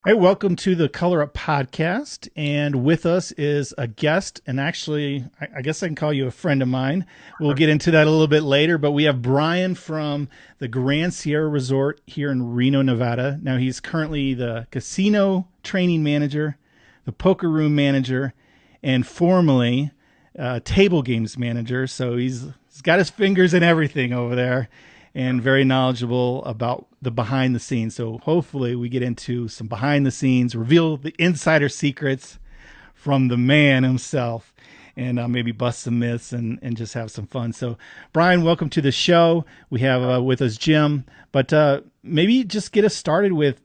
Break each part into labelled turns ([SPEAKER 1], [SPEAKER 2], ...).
[SPEAKER 1] Hey, welcome to the Color Up Podcast. And with us is a guest, and actually, I guess I can call you a friend of mine. We'll get into that a little bit later, but we have Brian from the Grand Sierra Resort here in Reno, Nevada. Now, he's currently the casino training manager, the poker room manager, and formerly table games manager. So he's got his fingers in everything over there and very knowledgeable about the behind the scenes. So hopefully we get into some behind the scenes, reveal the insider secrets from the man himself, and maybe bust some myths and just have some fun. So Brian, welcome to the show. We have with us Jim, but maybe just get us started with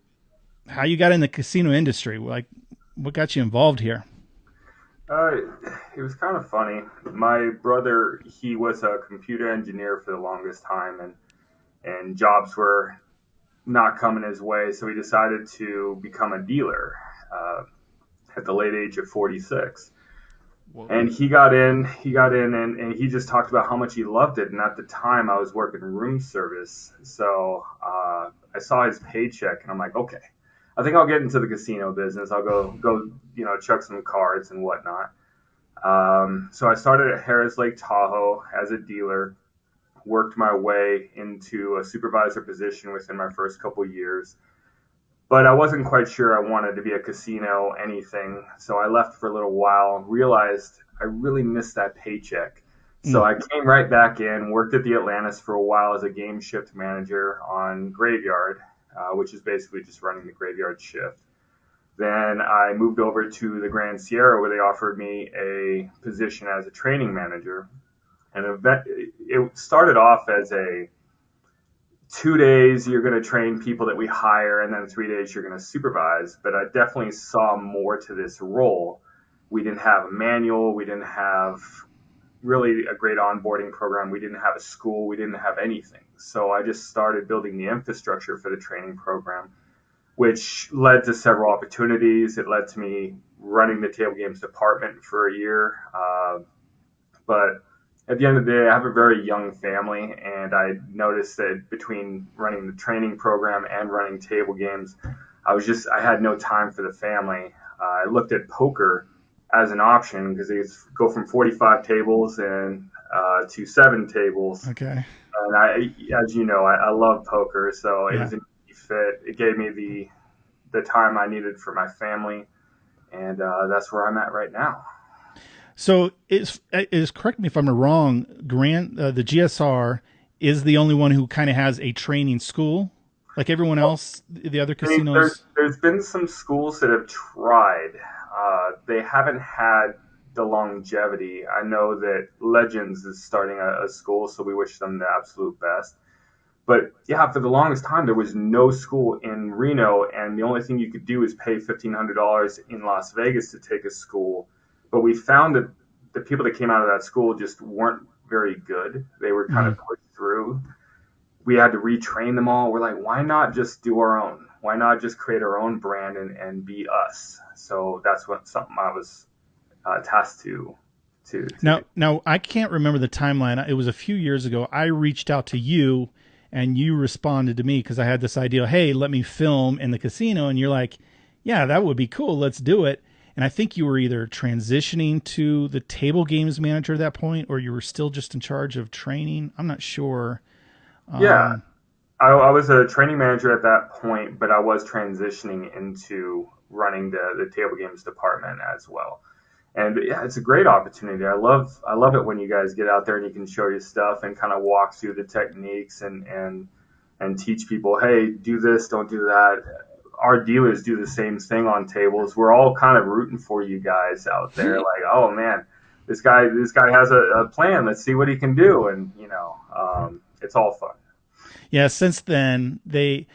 [SPEAKER 1] how you got in the casino industry. Like, what got you involved here?
[SPEAKER 2] Uh, it was kind of funny. My brother, he was a computer engineer for the longest time, and jobs were not coming his way, so he decided to become a dealer uh, at the late age of 46.
[SPEAKER 1] Whoa.
[SPEAKER 2] And he got in, and he just talked about how much he loved it. And at the time, I was working room service, so I saw his paycheck, and I'm like, okay, I think I'll get into the casino business. I'll go, chuck some cards and whatnot. So I started at Harris Lake Tahoe as a dealer, worked my way into a supervisor position within my first couple of years. But I wasn't quite sure I wanted to be a casino anything. So I left for a little while and realized I really missed that paycheck. So
[SPEAKER 1] Mm.
[SPEAKER 2] I came right back in, worked at the Atlantis for a while as a game shift manager on graveyard, which is basically just running the graveyard shift. Then I moved over to the Grand Sierra where they offered me a position as a training manager. And it started off as a 2 days you're going to train people that we hire, and then 3 days you're going to supervise. But I definitely saw more to this role. We didn't have a manual. We didn't have really a great onboarding program. We didn't have a school. We didn't have anything. So I just started building the infrastructure for the training program, which led to several opportunities. It led to me running the table games department for a year. But at the end of the day, I have a very young family, and I noticed that between running the training program and running table games, I had no time for the family. I looked at poker as an option because they go from 45 tables and to 7 tables.
[SPEAKER 1] Okay.
[SPEAKER 2] And as you know, I love poker, so it
[SPEAKER 1] Yeah.
[SPEAKER 2] was an easy fit. It gave me the time I needed for my family, and that's where I'm at right now.
[SPEAKER 1] So is correct me if I'm wrong. The GSR is the only one who kind of has a training school, like everyone else. The other
[SPEAKER 2] I mean, there's
[SPEAKER 1] casinos.
[SPEAKER 2] there's been some schools that have tried. They haven't had the longevity. I know that Legends is starting a school, so we wish them the absolute best. But yeah, for the longest time, there was no school in Reno, and the only thing you could do is pay $1,500 in Las Vegas to take a school. But we found that the people that came out of that school just weren't very good. They were kind
[SPEAKER 1] Mm.
[SPEAKER 2] of pushed through. We had to retrain them all. We're like, why not just do our own? Why not just create our own brand and be us? So that's what something I was tasked to do.
[SPEAKER 1] Now I can't remember the timeline. It was a few years ago. I reached out to you, and you responded to me because I had this idea. Hey, let me film in the casino, and you're like, yeah, that would be cool. Let's do it. And I think you were either transitioning to the table games manager at that point, or you were still just in charge of training. I'm not sure.
[SPEAKER 2] Yeah,
[SPEAKER 1] Um,
[SPEAKER 2] I was a training manager at that point, but I was transitioning into running the table games department as well. And yeah, it's a great opportunity. I love it when you guys get out there and you can show your stuff and kind of walk through the techniques and teach people, hey, do this, don't do that. Our dealers do the same thing on tables. We're all kind of rooting for you guys out there, like, oh man, this guy has a plan. Let's see what he can do, and it's all fun.
[SPEAKER 1] Yeah, since then they've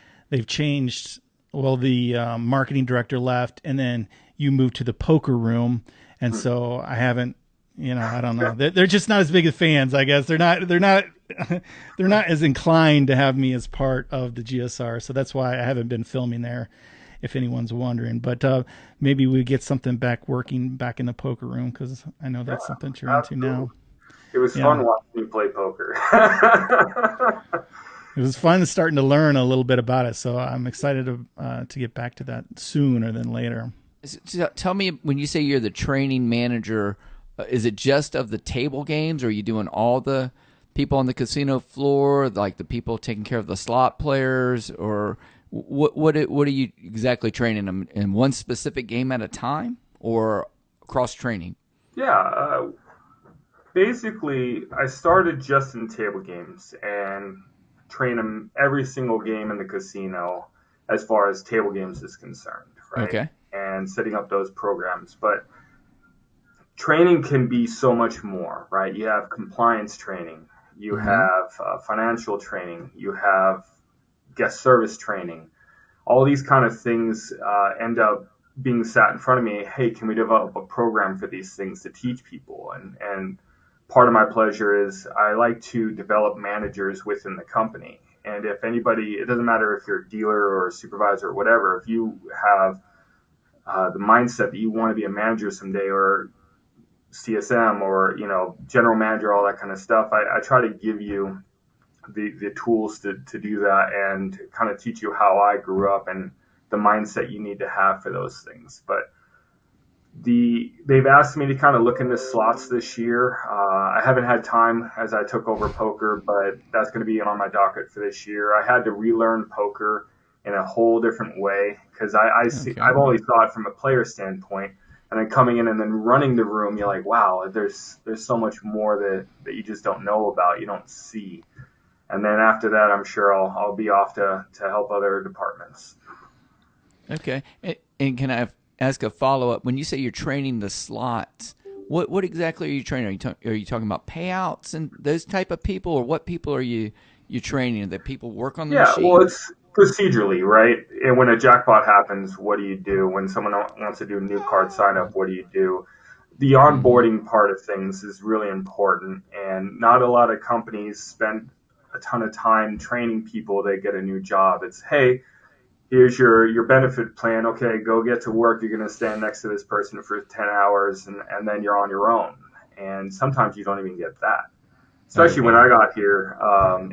[SPEAKER 1] changed. Well, the marketing director left, and then you moved to the poker room, and so I haven't. I don't know. They're just not as big of fans. I guess they're not they're not as inclined to have me as part of the GSR. So that's why I haven't been filming there. If anyone's wondering, but maybe we get something back working back in the poker room because I know
[SPEAKER 2] Yeah,
[SPEAKER 1] that's something that you're into
[SPEAKER 2] absolutely.
[SPEAKER 1] now.
[SPEAKER 2] It was
[SPEAKER 1] Yeah.
[SPEAKER 2] fun watching you play poker.
[SPEAKER 1] It was fun starting to learn a little bit about it. So I'm excited to get back to that sooner than later.
[SPEAKER 3] So tell me, when you say you're the training manager, is it just of the table games, or are you doing all the people on the casino floor, like the people taking care of the slot players, or what are you exactly training them in one specific game at a time, or cross training?
[SPEAKER 2] Yeah, basically, I started just in table games and train them every single game in the casino as far as table games is concerned, right?
[SPEAKER 3] Okay.
[SPEAKER 2] And setting up those programs. But training can be so much more, right? You have compliance training, you
[SPEAKER 3] Mm-hmm.
[SPEAKER 2] have financial training, you have guest service training. All these kind of things end up being sat in front of me. Hey, can we develop a program for these things to teach people? And part of my pleasure is I like to develop managers within the company. And if anybody, it doesn't matter if you're a dealer or a supervisor or whatever, if you have the mindset that you want to be a manager someday, or CSM, or general manager, all that kind of stuff, I try to give you the tools to do that and kind of teach you how I grew up and the mindset you need to have for those things. But they've asked me to kind of look into slots this year. I haven't had time as I took over poker, but that's going to be on my docket for this year. I had to relearn poker in a whole different way because
[SPEAKER 3] Okay.
[SPEAKER 2] I've always thought it from a player standpoint, and then coming in and then running the room, you're like, wow, there's so much more that you just don't know about, you don't see. And then after that, I'm sure I'll be off to help other departments.
[SPEAKER 3] Okay. And can I ask a follow up? When you say you're training the slots, what exactly are you training? Are you talking about payouts and those type of people, or what people are you training? That people work on the
[SPEAKER 2] Yeah, well,
[SPEAKER 3] machines?
[SPEAKER 2] it's procedurally, right? And when a jackpot happens, what do you do? When someone wants to do a new card sign up, what do you do? The
[SPEAKER 3] Mm-hmm.
[SPEAKER 2] onboarding part of things is really important, and not a lot of companies spend a ton of time training people that get a new job. It's, hey, here's your benefit plan. Okay, go get to work. You're going to stand next to this person for 10 hours, and then you're on your own. And sometimes you don't even get that.
[SPEAKER 3] Oh
[SPEAKER 2] Especially when
[SPEAKER 3] wow.
[SPEAKER 2] I got here,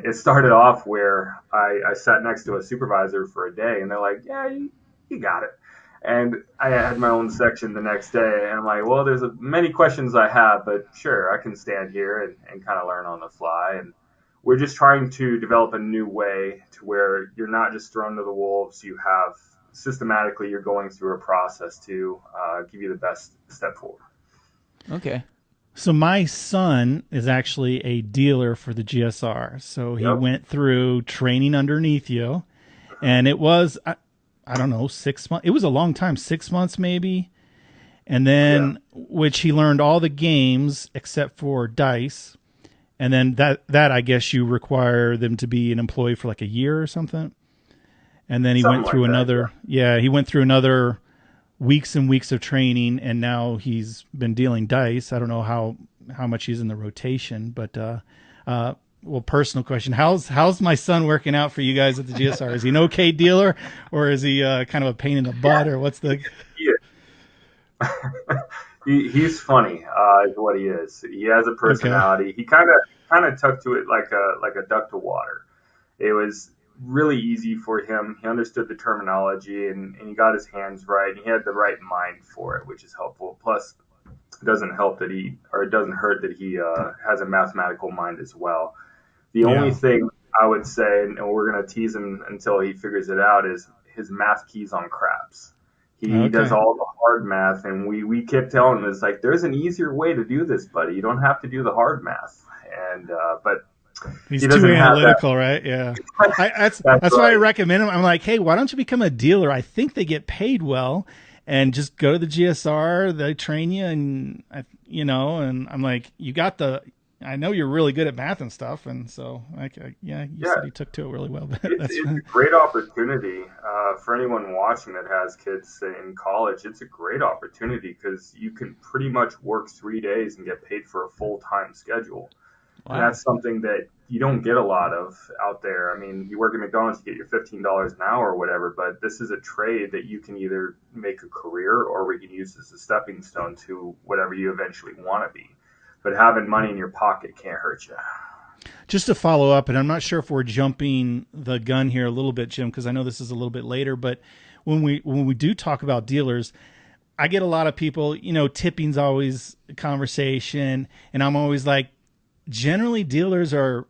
[SPEAKER 2] it started off where I sat next to a supervisor for a day, and they're like, yeah, you got it. And I had my own section the next day, and I'm like, well, there's many questions I have, but sure, I can stand here and kind of learn on the fly. And we're just trying to develop a new way to where you're not just thrown to the wolves. You have systematically, you're going through a process to give you the best step forward.
[SPEAKER 3] Okay.
[SPEAKER 1] So my son is actually a dealer for the GSR. So he
[SPEAKER 2] Yep.
[SPEAKER 1] went through training underneath you, and it was I don't know 6 months. It was a long time, 6 months maybe, and
[SPEAKER 2] Yeah.
[SPEAKER 1] then which he learned all the games except for dice, and then that I guess you require them to be an employee for like a year or something. And then he
[SPEAKER 2] Something
[SPEAKER 1] went
[SPEAKER 2] like
[SPEAKER 1] through
[SPEAKER 2] that.
[SPEAKER 1] another, yeah, he went through another weeks and weeks of training, and now he's been dealing dice. I don't know how much he's in the rotation, but uh, well, personal question: how's my son working out for you guys at the GSR? Is he an okay dealer, or is he kind of a pain in the butt, or what's the?
[SPEAKER 2] Yeah. He's funny, is what he is. He has a
[SPEAKER 1] Okay,
[SPEAKER 2] personality. He kind of took to it like a duck to water. It was really easy for him. He understood the terminology, and he got his hands right. And he had the right mind for it, which is helpful. Plus, it doesn't help that it doesn't hurt that he has a mathematical mind as well. The only
[SPEAKER 1] yeah,
[SPEAKER 2] thing I would say, and we're going to tease him until he figures it out, is his math keys on craps. He does
[SPEAKER 1] okay.
[SPEAKER 2] all the hard math, and we kept telling him, it's like, there's an easier way to do this, buddy. You don't have to do the hard math. And but
[SPEAKER 1] He's
[SPEAKER 2] he
[SPEAKER 1] too
[SPEAKER 2] doesn't have that.
[SPEAKER 1] analytical, right? Yeah. That's
[SPEAKER 2] That's
[SPEAKER 1] that's why I
[SPEAKER 2] right.
[SPEAKER 1] recommend him. I'm like, hey, why don't you become a dealer? I think they get paid well, and just go to the GSR. They train you, and and I'm like, you got the. I know you're really good at math and stuff, and so yeah, you
[SPEAKER 2] Yeah,
[SPEAKER 1] said he took to it really well. But that's
[SPEAKER 2] it's a great opportunity for anyone watching that has kids in college. It's a great opportunity because you can pretty much work 3 days and get paid for a full time schedule. And
[SPEAKER 3] Wow.
[SPEAKER 2] that's something that you don't get a lot of out there. I mean, you work at McDonald's, you get your $15 an hour or whatever, but this is a trade that you can either make a career or we can use as a stepping stone to whatever you eventually want to be. But having money in your pocket can't hurt you.
[SPEAKER 1] Just to follow up, and I'm not sure if we're jumping the gun here a little bit, Jim, because I know this is a little bit later, but when we do talk about dealers, I get a lot of people, tipping's always a conversation, and I'm always like, generally dealers are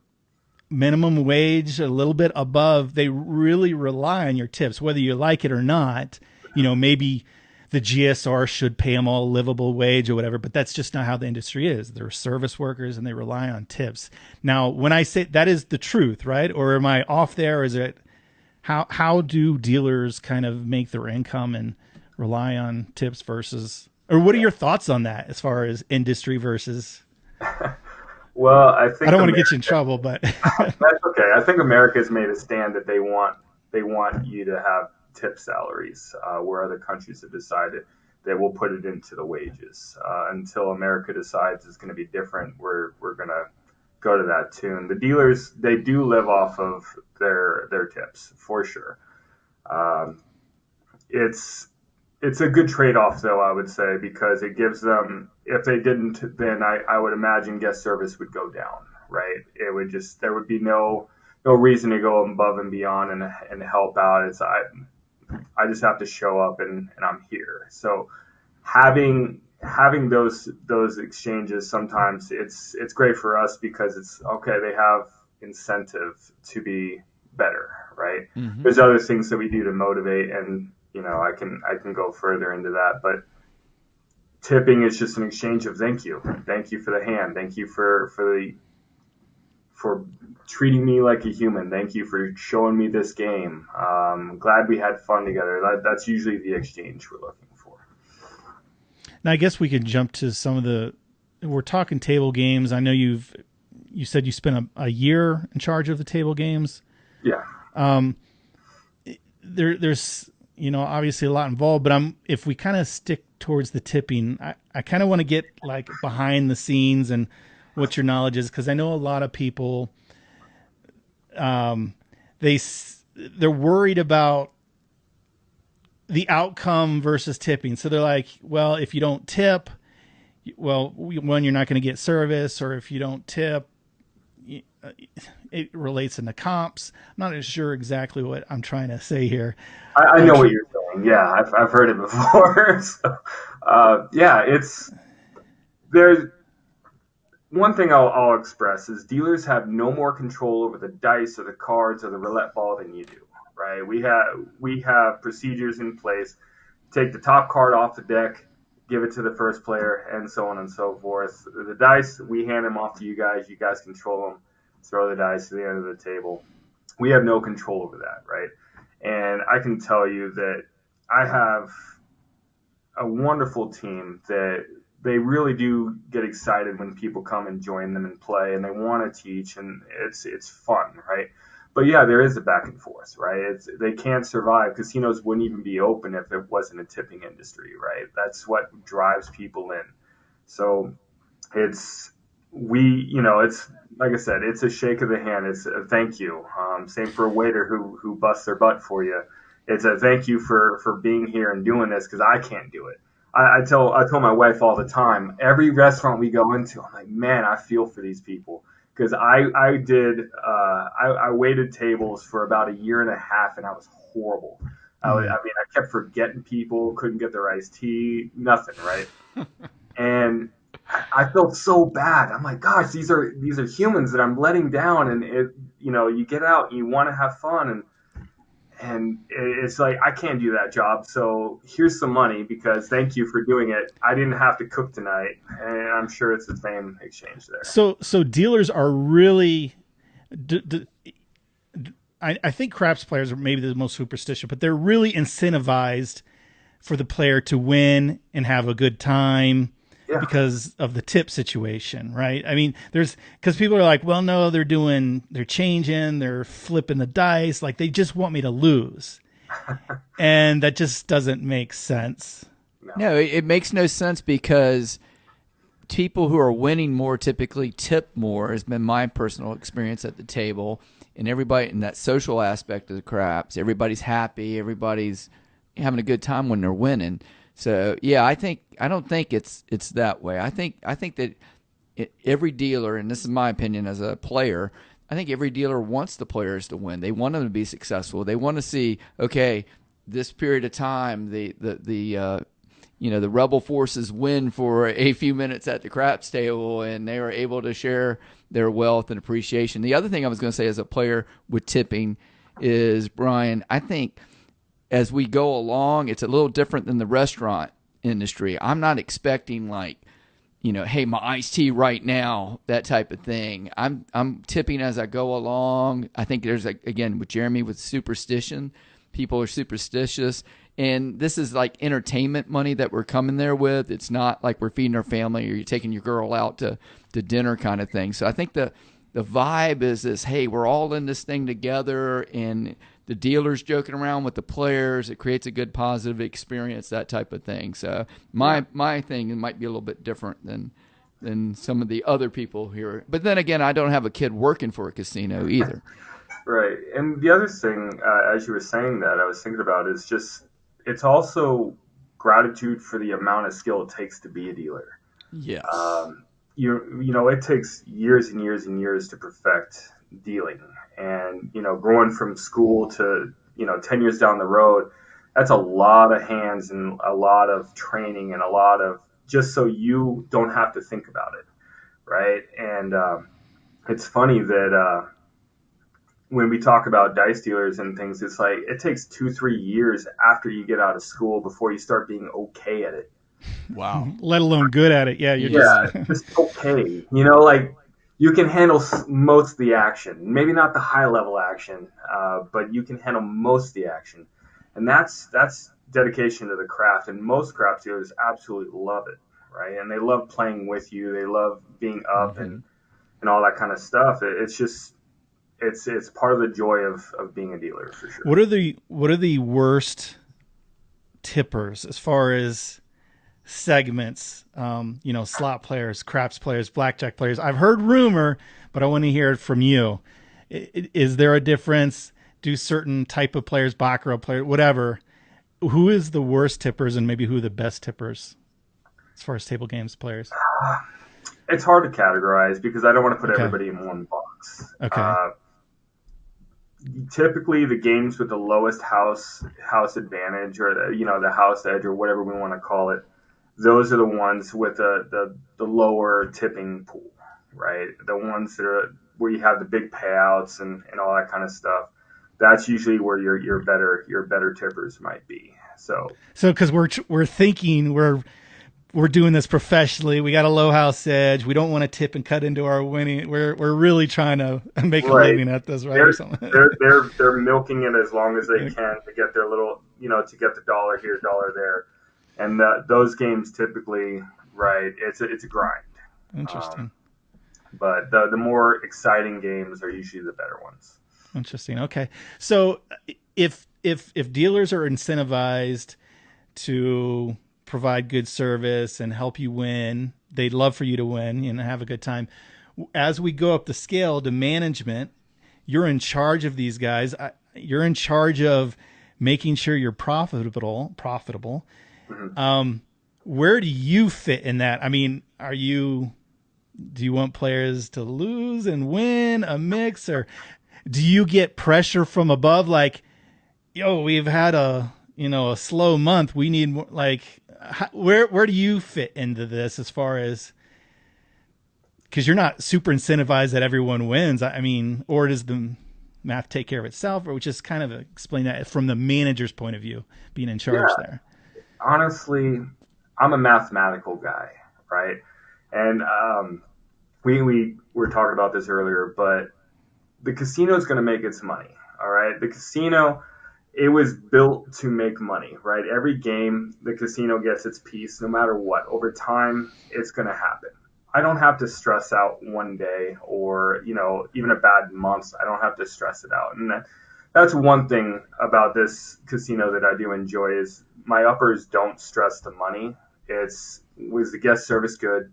[SPEAKER 1] minimum wage, a little bit above. They really rely on your tips, whether you like it or not. Maybe the GSR should pay them all a livable wage or whatever, but that's just not how the industry is. They're service workers and they rely on tips. Now, when I say that is the truth, right? Or am I off there? Is it how do dealers kind of make their income and rely on tips versus, or what are your thoughts on that as far as industry versus?
[SPEAKER 2] Well, I think
[SPEAKER 1] I don't want to get you in trouble, but
[SPEAKER 2] that's okay. I think America's made a stand that they want you to have tip salaries, where other countries have decided they will put it into the wages. Until America decides it's going to be different, we're going to go to that tune. The dealers, they do live off of their tips for sure. It's a good trade-off, though, I would say, because it gives them, if they didn't, then I would imagine guest service would go down, right? It would just, there would be no reason to go above and beyond and help out. I just have to show up and I'm here. So having those exchanges, sometimes it's great for us because it's okay. They have incentive to be better, right? Mm-hmm. There's other things that we do to motivate, and I can go further into that, but tipping is just an exchange of thank you for the hand, thank you for treating me like a human. Thank you for showing me this game. Glad we had fun together. That's usually the exchange we're looking for.
[SPEAKER 1] Now, I guess we could jump to we're talking table games. I know you said you spent a year in charge of the table games.
[SPEAKER 2] Yeah.
[SPEAKER 1] There's, obviously a lot involved, but if we kind of stick towards the tipping, I kind of want to get like behind the scenes and what your knowledge is, because I know a lot of people, they're worried about the outcome versus tipping. So they're like, well, if you don't tip, one, you're not going to get service, or if you don't tip, it relates into comps. I'm not sure exactly what I'm trying to say here.
[SPEAKER 2] I know what you're saying. Yeah, I've heard it before. So, there's one thing I'll express is dealers have no more control over the dice or the cards or the roulette ball than you do, right? We have procedures in place. Take the top card off the deck, give it to the first player, and so on and so forth. The dice, we hand them off to you guys. You guys control them. Throw the dice to the end of the table. We have no control over that, right? And I can tell you that I have a wonderful team that they really do get excited when people come and join them and play, and they want to teach, and it's fun, right? But yeah, there is a back and forth, right? They can't survive. Casinos wouldn't even be open if it wasn't a tipping industry, right? That's what drives people in. So it's like I said, it's a shake of the hand. It's a thank you. Same for a waiter who busts their butt for you. It's a thank you for being here and doing this, because I can't do it. I tell my wife all the time, every restaurant we go into, I'm like, man, I feel for these people, because I waited tables for about a year and a half, and I was horrible. I kept forgetting people, couldn't get their iced tea, nothing, right? And I felt so bad. I'm like, gosh, these are humans that I'm letting down, and you get out and you want to have fun, and it's like, I can't do that job, so here's some money, because thank you for doing it. I didn't have to cook tonight, and I'm sure it's the same exchange there.
[SPEAKER 1] So dealers are really, I think craps players are maybe the most superstitious, but they're really incentivized for the player to win and have a good time. Yeah. Because of the tip situation, right? I mean, because people are like, well, no, they're changing, they're flipping the dice. Like, they just want me to lose. And that just doesn't make sense.
[SPEAKER 3] No, it makes no sense, because people who are winning more typically tip more, has been my personal experience at the table. And everybody in that social aspect of the craps, everybody's happy, everybody's having a good time when they're winning. So yeah, I don't think it's that way. I think that every dealer, and this is my opinion as a player, I think every dealer wants the players to win. They want them to be successful. They want to see, okay, this period of time, the rebel forces win for a few minutes at the craps table, and they are able to share their wealth and appreciation. The other thing I was going to say as a player with tipping is, Brian, I think as we go along, it's a little different than the restaurant industry. I'm not expecting hey, my iced tea right now, that type of thing. I'm tipping as I go along. I think there's again with Jeremy with superstition. People are superstitious, and this is like entertainment money that we're coming there with. It's not like we're feeding our family or you're taking your girl out to dinner kind of thing. So I think the vibe is this: hey, we're all in this thing together, and the dealer's joking around with the players. It creates a good positive experience, that type of thing. So my thing might be a little bit different than some of the other people here. But then again, I don't have a kid working for a casino either.
[SPEAKER 2] Right. And the other thing, as you were saying that, I was thinking about is just it's also gratitude for the amount of skill it takes to be a dealer.
[SPEAKER 3] Yes.
[SPEAKER 2] It takes years and years and years to perfect dealing. And, growing from school to, 10 years down the road, that's a lot of hands and a lot of training and a lot of just so you don't have to think about it. Right. And it's funny that when we talk about dice dealers and things, it's like it takes 2-3 years after you get out of school before you start being okay at it.
[SPEAKER 3] Wow.
[SPEAKER 1] Let alone good at it. Yeah.
[SPEAKER 2] Just okay. You can handle most of the action, maybe not the high level action, but you can handle most of the action. And that's dedication to the craft. And most craft dealers absolutely love it. Right. And they love playing with you. They love being up and all that kind of stuff. It's just, it's part of the joy of being a dealer for sure.
[SPEAKER 1] What are the worst tippers as far as segments, slot players, craps players, blackjack players? I've heard rumor, but I want to hear it from you. Is there a difference? Do certain type of players, baccarat players, whatever, who is the worst tippers and maybe who are the best tippers as far as table games players?
[SPEAKER 2] It's hard to categorize because I don't want to put everybody in one box.
[SPEAKER 1] Okay.
[SPEAKER 2] Typically the games with the lowest house advantage or the house edge or whatever we want to call it, those are the ones with the lower tipping pool, right? The ones that are where you have the big payouts and all that kind of stuff. That's usually where your better tippers might be. So
[SPEAKER 1] because we're thinking we're doing this professionally, we got a low house edge. We don't want to tip and cut into our winning. We're really trying to make a living at this, right?
[SPEAKER 2] They're,
[SPEAKER 1] or something.
[SPEAKER 2] They're milking it as long as they can to get their little, to get the dollar here, dollar there. And those games typically, right, it's a grind.
[SPEAKER 1] Interesting.
[SPEAKER 2] But the more exciting games are usually the better ones.
[SPEAKER 1] Interesting. Okay. So if dealers are incentivized to provide good service and help you win, they'd love for you to win and have a good time. As we go up the scale to management, you're in charge of these guys. You're in charge of making sure you're profitable. Mm-hmm. Where do you fit in that? I mean, do you want players to lose and win, a mix, or do you get pressure from above? Like, we've had a slow month. We need more. Like, where do you fit into this as far as, because you're not super incentivized that everyone wins. I mean, or does the math take care of itself, or just kind of explain that from the manager's point of view, being in charge there?
[SPEAKER 2] Honestly, I'm a mathematical guy, right? And we were talking about this earlier, but the casino is going to make its money, all right? The casino, it was built to make money, right? Every game, the casino gets its piece no matter what. Over time, it's going to happen. I don't have to stress out one day or, even a bad month. I don't have to stress it out. And that's one thing about this casino that I do enjoy is my uppers don't stress the money. Was the guest service good?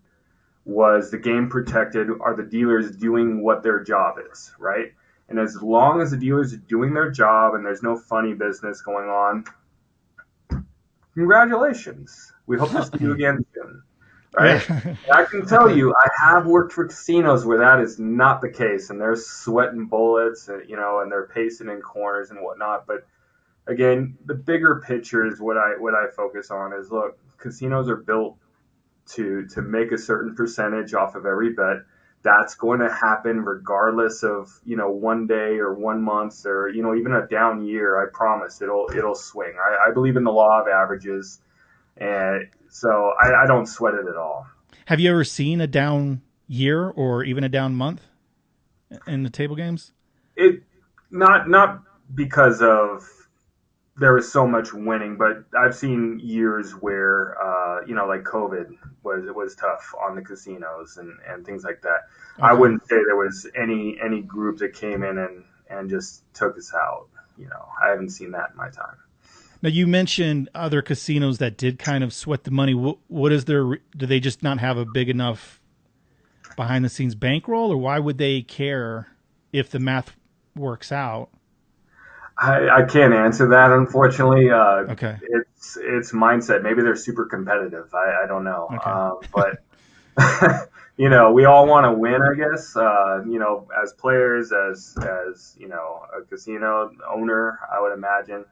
[SPEAKER 2] Was the game protected? Are the dealers doing what their job is, right? And as long as the dealers are doing their job and there's no funny business going on, congratulations. We hope to see you again soon. right?
[SPEAKER 1] Yeah.
[SPEAKER 2] And I can tell you, I have worked for casinos where that is not the case, and they're sweating bullets, and, and they're pacing in corners and whatnot. But again, the bigger picture is what I focus on. Is look, casinos are built to make a certain percentage off of every bet. That's going to happen regardless of one day or 1 month or even a down year. I promise it'll swing. I believe in the law of averages, and so I don't sweat it at all.
[SPEAKER 1] Have you ever seen a down year or even a down month in the table games?
[SPEAKER 2] It not because of there was so much winning, but I've seen years where like COVID was tough on the casinos and things like that.
[SPEAKER 1] Okay.
[SPEAKER 2] I wouldn't say there was any group that came in and just took us out. I haven't seen that in my time.
[SPEAKER 1] Now, you mentioned other casinos that did kind of sweat the money. What is their? Do they just not have a big enough behind the scenes bankroll, or why would they care if the math works out?
[SPEAKER 2] I can't answer that, unfortunately.
[SPEAKER 1] Okay.
[SPEAKER 2] It's mindset. Maybe they're super competitive. I don't know.
[SPEAKER 1] Okay.
[SPEAKER 2] But we all want to win, I guess. As players, as a casino owner, I would imagine.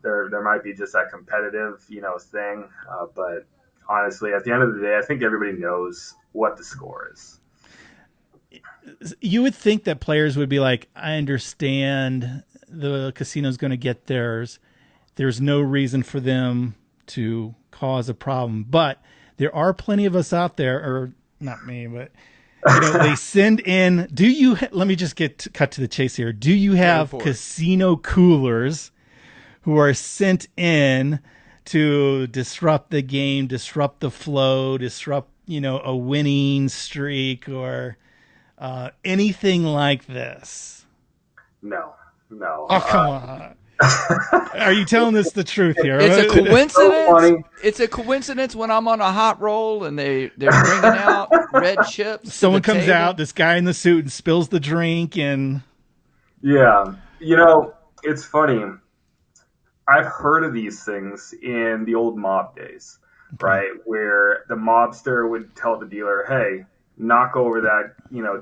[SPEAKER 2] There might be just that competitive, thing. But honestly, at the end of the day, I think everybody knows what the score is.
[SPEAKER 1] You would think that players would be like, I understand the casino's going to get theirs. There's no reason for them to cause a problem. But there are plenty of us out there, or not me, but they send in. Let me just cut to the chase here. Do you have casino coolers who are sent in to disrupt the game, disrupt the flow, disrupt, a winning streak or anything like this?
[SPEAKER 2] No.
[SPEAKER 1] Oh, come on. Are you telling us the truth here?
[SPEAKER 3] It's a coincidence.
[SPEAKER 2] So
[SPEAKER 3] it's a coincidence when I'm on a hot roll and they're bringing out red chips.
[SPEAKER 1] Someone comes out, this guy in the suit, and spills the drink, and
[SPEAKER 2] yeah, it's funny. I've heard of these things in the old mob days, right? Where the mobster would tell the dealer, "Hey, knock over that,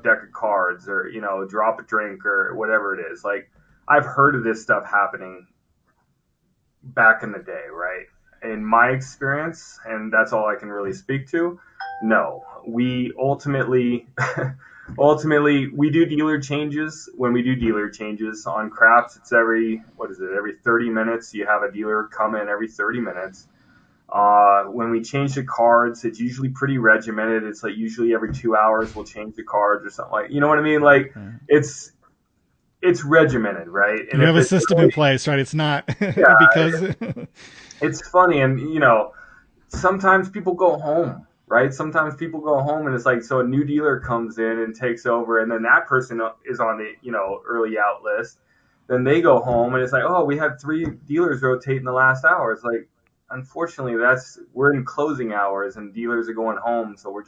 [SPEAKER 2] deck of cards, or drop a drink, or whatever it is." Like, I've heard of this stuff happening back in the day, right? In my experience, and that's all I can really speak to, no. We ultimately we do dealer changes. When we do dealer changes on craps, it's every 30 minutes. You have a dealer come in every 30 minutes. When we change the cards, it's usually pretty regimented. It's like usually every 2 hours we'll change the cards or something like, you know what I mean? Like, it's regimented, right? And
[SPEAKER 1] you have a system in place, right? It's not because
[SPEAKER 2] it's funny. And, sometimes people go home, right? Sometimes people go home and it's like, so a new dealer comes in and takes over, and then that person is on the, early out list. Then they go home and it's like, oh, we had 3 dealers rotate in the last hour. It's like, unfortunately, we're in closing hours and dealers are going home. So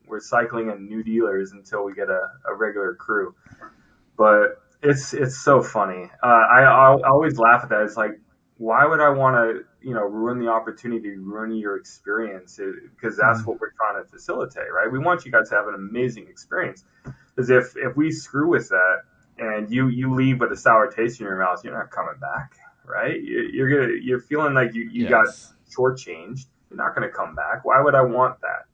[SPEAKER 2] we're cycling in new dealers until we get a regular crew. But it's so funny. I always laugh at that. It's like, why would I want to, ruin the opportunity, ruin your experience? Because that's what we're trying to facilitate, right? We want you guys to have an amazing experience. Because if we screw with that and you leave with a sour taste in your mouth, you're not coming back, right? You're feeling like you got shortchanged. You're not gonna come back. Why would I want that?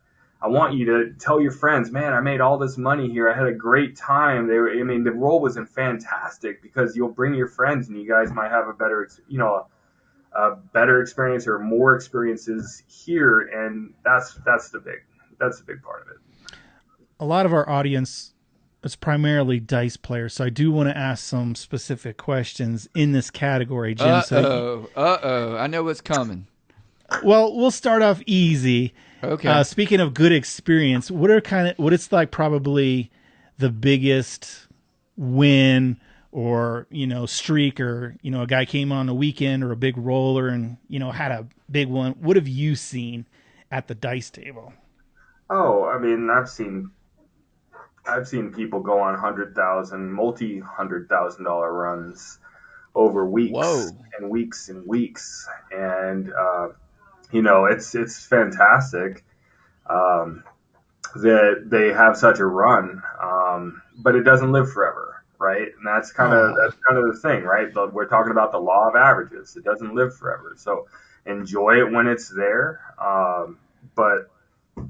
[SPEAKER 2] I want you to tell your friends, man, I made all this money here. I had a great time. The roll wasn't fantastic, because you'll bring your friends and you guys might have a better experience or more experiences here. And that's the big part of it.
[SPEAKER 1] A lot of our audience is primarily dice players, so I do want to ask some specific questions in this category, Jim.
[SPEAKER 3] I know what's coming.
[SPEAKER 1] Well, we'll start off easy.
[SPEAKER 3] Okay.
[SPEAKER 1] Speaking of good experience, what it's like probably the biggest win or, streak, or, a guy came on a weekend or a big roller and, had a big one. What have you seen at the dice table?
[SPEAKER 2] Oh, I've seen people go on multi-$100,000 runs over weeks and weeks and weeks. And, it's fantastic. that they have such a run, but it doesn't live forever, right? And that's kind of the thing, right? We're talking about the law of averages. It doesn't live forever, so enjoy it when it's there. But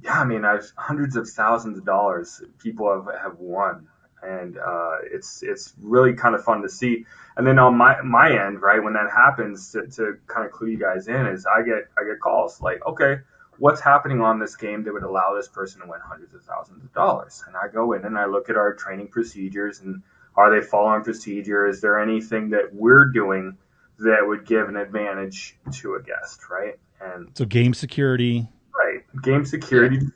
[SPEAKER 2] yeah, I mean, I've hundreds of thousands of dollars people have won, and it's really kind of fun to see. And then on my end, right, when that happens, to kind of clue you guys in, is I get calls like, okay, what's happening on this game that would allow this person to win hundreds of thousands of dollars? And I go in and I look at our training procedures, and are they following procedure? Is there anything that we're doing that would give an advantage to a guest, right? And
[SPEAKER 1] so game security.
[SPEAKER 2] right, game security. Yeah.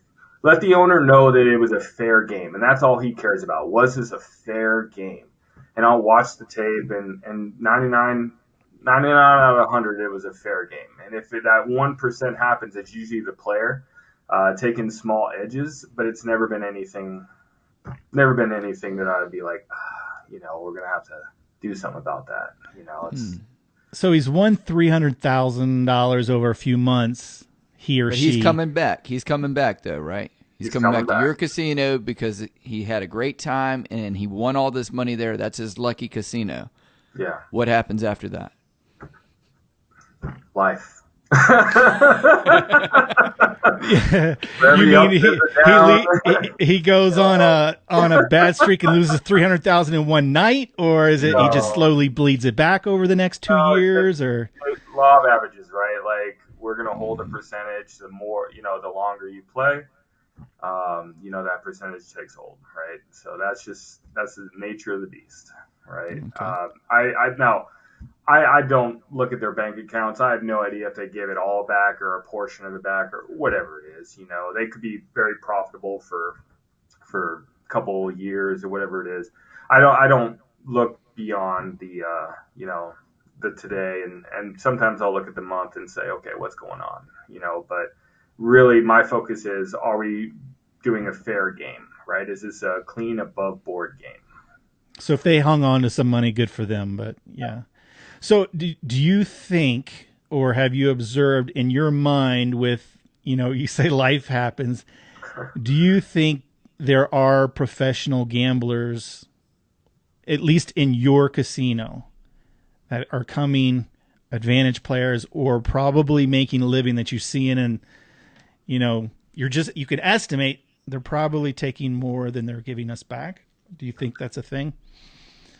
[SPEAKER 2] Let the owner know that it was a fair game, and that's all he cares about. Was this a fair game? And I'll watch the tape, and 99 out of 100, it was a fair game. And if that 1% happens, it's usually the player taking small edges, but it's never been anything that I'd be like, we're going to have to do something about that. It's.
[SPEAKER 1] So he's won $300,000 over a few months. He or
[SPEAKER 3] but
[SPEAKER 1] she.
[SPEAKER 3] He's coming back. He's coming back, though, right? He's coming back to your casino because he had a great time and he won all this money there. That's his lucky casino.
[SPEAKER 2] Yeah.
[SPEAKER 3] What happens after that?
[SPEAKER 2] Life.
[SPEAKER 1] Yeah. You mean he goes on a bad streak and loses $300,000 in one night, or is it he just slowly bleeds it back over the next 2 years? Or
[SPEAKER 2] law of averages, right? Like, we're gonna hold a percentage. The more, the longer you play, that percentage takes hold, right? So that's the nature of the beast, right?
[SPEAKER 3] Okay.
[SPEAKER 2] I don't look at their bank accounts. I have no idea if they give it all back or a portion of it back or whatever it is. They could be very profitable for a couple of years or whatever it is. I don't look beyond the the today, and sometimes I'll look at the month and say, okay, what's going on? But really my focus is, are we doing a fair game, right? Is this a clean above board game?
[SPEAKER 1] So if they hung on to some money, good for them, but yeah. So do you think, or have you observed in your mind with, you say life happens, do you think there are professional gamblers, at least in your casino, that are coming, advantage players, or probably making a living that you see in, and, you can estimate they're probably taking more than they're giving us back? Do you think that's a thing?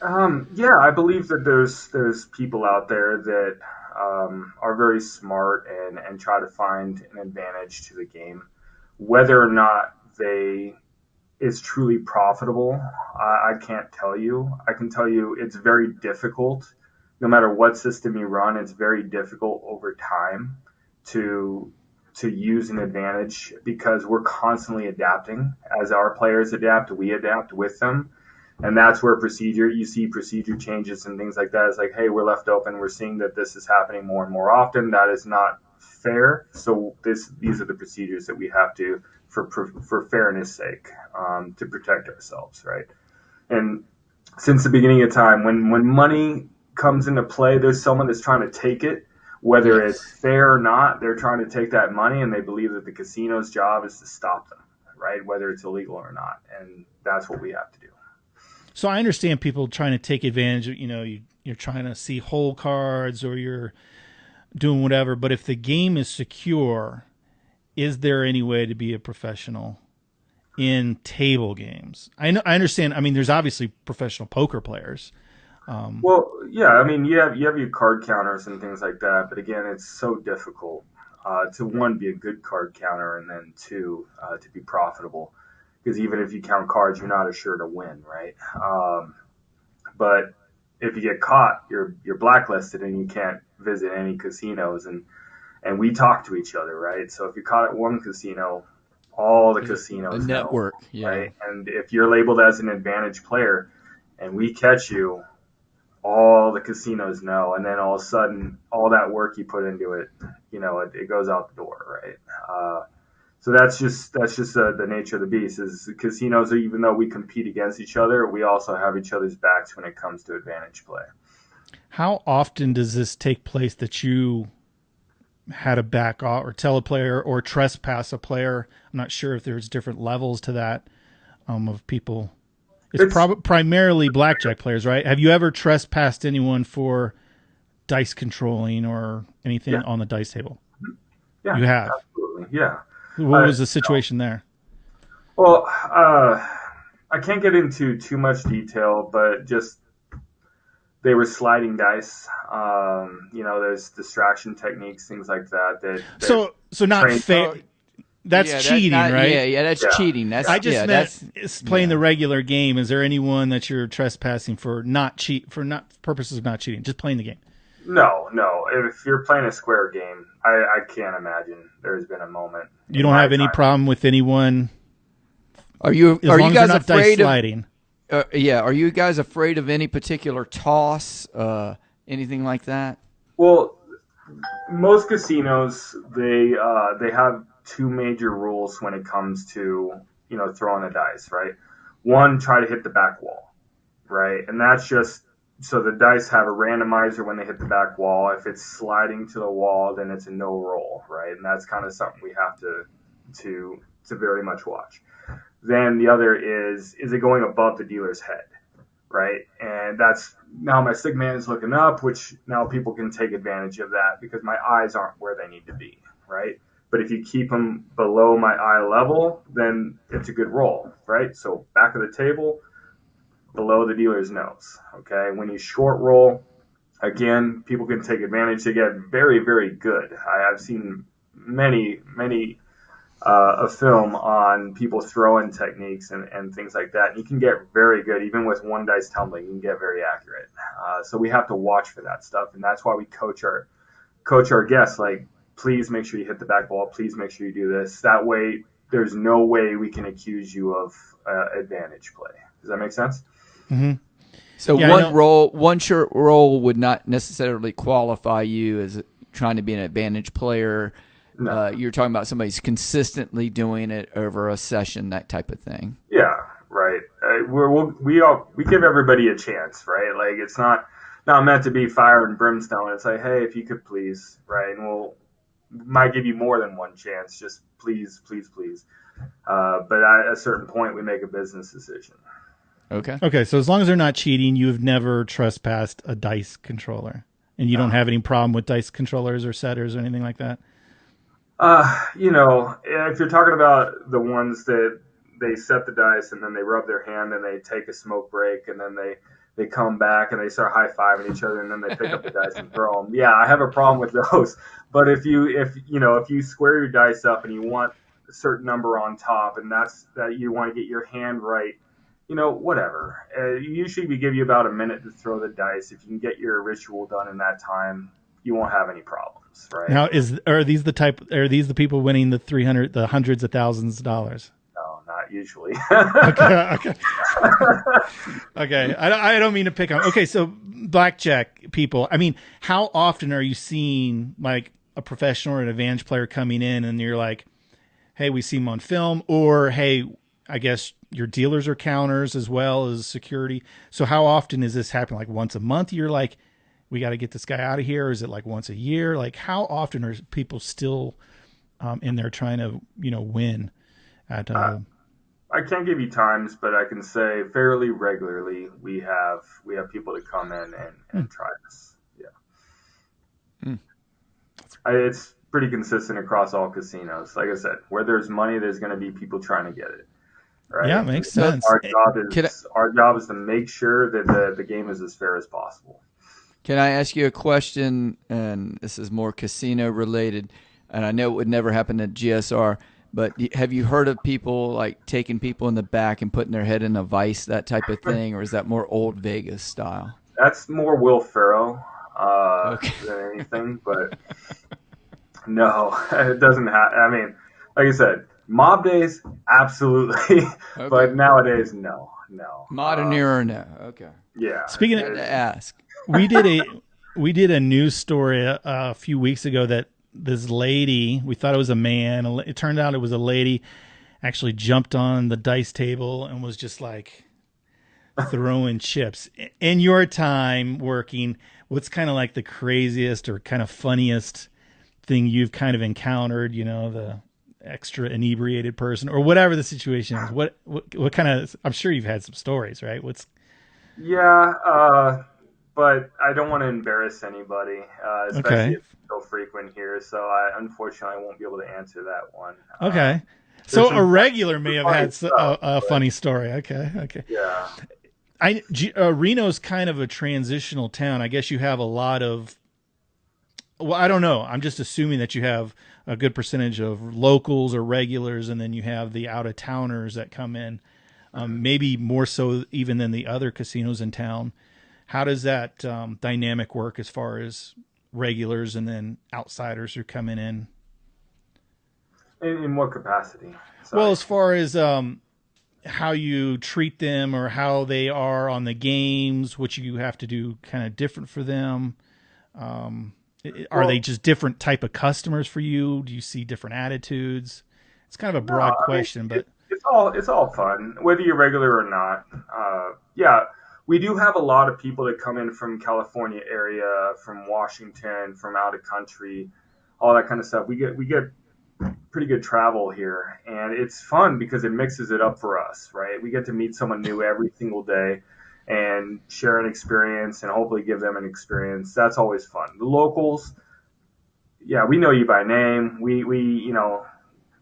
[SPEAKER 2] Yeah, I believe that there's people out there that are very smart and try to find an advantage to the game. Whether or not it's truly profitable, I can't tell you. I can tell you it's very difficult. No matter what system you run, it's very difficult over time to use an advantage, because we're constantly adapting. As our players adapt, we adapt with them. And that's where you see procedure changes and things like that. It's like, hey, we're left open. We're seeing that this is happening more and more often. That is not fair. So these are the procedures that we have to, for fairness sake, to protect ourselves, right? And since the beginning of time, when money comes into play, there's someone that's trying to take it, whether it's fair or not. They're trying to take that money, and they believe that the casino's job is to stop them, right? Whether it's illegal or not. And that's what we have to do.
[SPEAKER 1] So I understand people trying to take advantage of, you're trying to see whole cards, or you're doing whatever. But if the game is secure, is there any way to be a professional in table games? I understand. I mean, there's obviously professional poker players.
[SPEAKER 2] Well, yeah. I mean, you have your card counters and things like that. But again, it's so difficult to, one, be a good card counter, and then two, to be profitable. Because even if you count cards, you're not assured to win, right? But if you get caught, you're blacklisted and you can't visit any casinos. And we talk to each other, right? So if you're caught at one casino, all the casinos
[SPEAKER 3] know, network,
[SPEAKER 2] right? And if you're labeled as an advantage player and we catch you, all the casinos know. And then all of a sudden, all that work you put into it, it goes out the door, right? So that's just the nature of the beast. Is casinos, even though we compete against each other, we also have each other's backs when it comes to advantage play.
[SPEAKER 1] How often does this take place that you had to back off or tell a player or trespass a player. I'm not sure if there's different levels to that of people. It's primarily blackjack players, right? Have you ever trespassed anyone for dice controlling or anything on the dice table?
[SPEAKER 2] Yeah,
[SPEAKER 1] you have.
[SPEAKER 2] Absolutely, yeah.
[SPEAKER 1] What was the situation there?
[SPEAKER 2] Well, I can't get into too much detail, but just they were sliding dice. There's distraction techniques, things like that.
[SPEAKER 1] So not fair. That's cheating, right?
[SPEAKER 3] Yeah, that's cheating. That's
[SPEAKER 1] I just meant
[SPEAKER 3] that's
[SPEAKER 1] playing the regular game. Is there anyone that you're trespassing for purposes of not cheating, just playing the game?
[SPEAKER 2] No. If you're playing a square game, I can't imagine there's been a moment.
[SPEAKER 1] You don't have any problem with anyone.
[SPEAKER 3] Are you guys afraid
[SPEAKER 1] sliding?
[SPEAKER 3] Are you guys afraid of any particular toss? Anything like that?
[SPEAKER 2] Well, most casinos they have two major rules when it comes to throwing the dice, right? One, try to hit the back wall, right? And that's just so the dice have a randomizer when they hit the back wall. If it's sliding to the wall, then it's a no roll, right? And that's kind of something we have to very much watch. Then the other is it going above the dealer's head, right? And that's now my sig man is looking up, which now people can take advantage of that because my eyes aren't where they need to be, right? But if you keep them below my eye level, then it's a good roll, right? So back of the table, below the dealer's nose, okay? When you short roll, again, people can take advantage. They get very, very good. I have seen many a film on people throwing techniques and things like that. And you can get very good, even with one dice tumbling, you can get very accurate. So we have to watch for that stuff. And that's why we coach our guests, like, please make sure you hit the back ball. Please make sure you do this. That way, there's no way we can accuse you of advantage play. Does that make sense?
[SPEAKER 1] Mm-hmm.
[SPEAKER 3] So one short roll would not necessarily qualify you as trying to be an advantage player. No. You're talking about somebody's consistently doing it over a session, that type of thing.
[SPEAKER 2] Yeah, right. We give everybody a chance, right? Like it's not meant to be fire and brimstone. It's like, hey, if you could please, right? And we might give you more than one chance. Just please. But at a certain point, we make a business decision.
[SPEAKER 1] Okay. So as long as they're not cheating, you've never trespassed a dice controller, and you don't have any problem with dice controllers or setters or anything like that.
[SPEAKER 2] If you're talking about the ones that they set the dice and then they rub their hand and they take a smoke break and then they come back and they start high-fiving each other and then they pick up the dice and throw them. Yeah, I have a problem with those. But if you square your dice up and you want a certain number on top and that you want to get your hand right, whatever. Usually we give you about a minute to throw the dice. If you can get your ritual done in that time, you won't have any problems, right?
[SPEAKER 1] Now, are these the people winning the hundreds of thousands of dollars?
[SPEAKER 2] No, not usually.
[SPEAKER 1] Okay. Okay. I don't mean to pick on. Okay, so blackjack people. I mean, how often are you seeing like a professional or an advantage player coming in and you're like, hey, we see him on film, or hey, I guess your dealers are counters as well as security. So how often is this happening? Like once a month? You're like, we got to get this guy out of here. Or is it like once a year? Like how often are people still in there trying to, win at,
[SPEAKER 2] I can't give you times, but I can say fairly regularly we have people that come in and try this. Yeah. It's pretty consistent across all casinos. Like I said, where there's money, there's going to be people trying to get it. Right?
[SPEAKER 1] Yeah, makes sense.
[SPEAKER 2] Our job is to make sure that the game is as fair as possible.
[SPEAKER 3] Can I ask you a question? And this is more casino related, and I know it would never happen at GSR, but have you heard of people like taking people in the back and putting their head in a vice, that type of thing, or is that more old Vegas style?
[SPEAKER 2] That's more Will Ferrell than anything, but no, it doesn't happen. I mean, like I said, mob days, absolutely, but nowadays, no.
[SPEAKER 3] Modern era, no. Okay.
[SPEAKER 2] Yeah.
[SPEAKER 1] Speaking
[SPEAKER 3] of to ask.
[SPEAKER 1] We did a news story a few weeks ago that this lady, we thought it was a man. It turned out it was a lady, actually jumped on the dice table and was just like throwing chips. In your time working, what's kind of like the craziest or kind of funniest thing you've kind of encountered, the extra inebriated person or whatever the situation is? What kind of, I'm sure you've had some stories, right?
[SPEAKER 2] Yeah, but I don't want to embarrass anybody, especially
[SPEAKER 1] Okay.
[SPEAKER 2] if it's so frequent here. So I unfortunately won't be able to answer that one.
[SPEAKER 1] Okay.
[SPEAKER 2] There's
[SPEAKER 1] So a
[SPEAKER 2] some
[SPEAKER 1] regular may have
[SPEAKER 2] funny
[SPEAKER 1] had
[SPEAKER 2] stuff,
[SPEAKER 1] a
[SPEAKER 2] but
[SPEAKER 1] funny story. Okay. Okay.
[SPEAKER 2] yeah.
[SPEAKER 1] Reno's kind of a transitional town. I guess you have a lot of, well, I don't know. I'm just assuming that you have a good percentage of locals or regulars, and then you have the out of towners that come in, maybe more so even than the other casinos in town. How does that dynamic work as far as regulars and then outsiders who are coming in?
[SPEAKER 2] In what capacity?
[SPEAKER 1] Well,
[SPEAKER 2] Sorry.
[SPEAKER 1] as far as how you treat them or how they are on the games, which you have to do kind of different for them. Are they
[SPEAKER 2] Well,
[SPEAKER 1] just different type of customers for you? Do you see different attitudes? It's kind of a
[SPEAKER 2] no,
[SPEAKER 1] broad
[SPEAKER 2] I mean
[SPEAKER 1] question, but
[SPEAKER 2] it's all fun, whether you're regular or not. Yeah, we do have a lot of people that come in from California area, from Washington, from out of country, all that kind of stuff. We get pretty good travel here, and it's fun because it mixes it up for us, right? We get to meet someone new every single day and share an experience and hopefully give them an experience. That's always fun. The locals, yeah, we know you by name.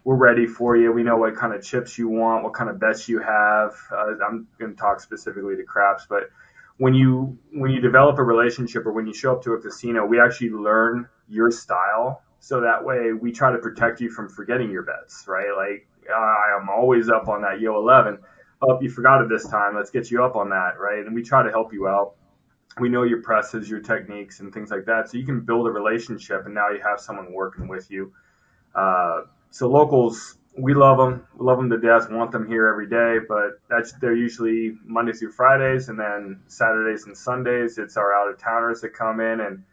[SPEAKER 2] We're ready for you. We know what kind of chips you want, what kind of bets you have. I'm going to talk specifically to craps, but when you develop a relationship or when you show up to a casino, we actually learn your style, so that way we try to protect you from forgetting your bets, right? Like I am always up on that yo 11. Oh, you forgot it this time. Let's get you up on that, right? And we try to help you out. We know your presses, your techniques, and things like that, so you can build a relationship, and now you have someone working with you. So locals, we love them to death, want them here every day, but they're usually Monday through Fridays, and then Saturdays and Sundays, it's our out of towners that come in and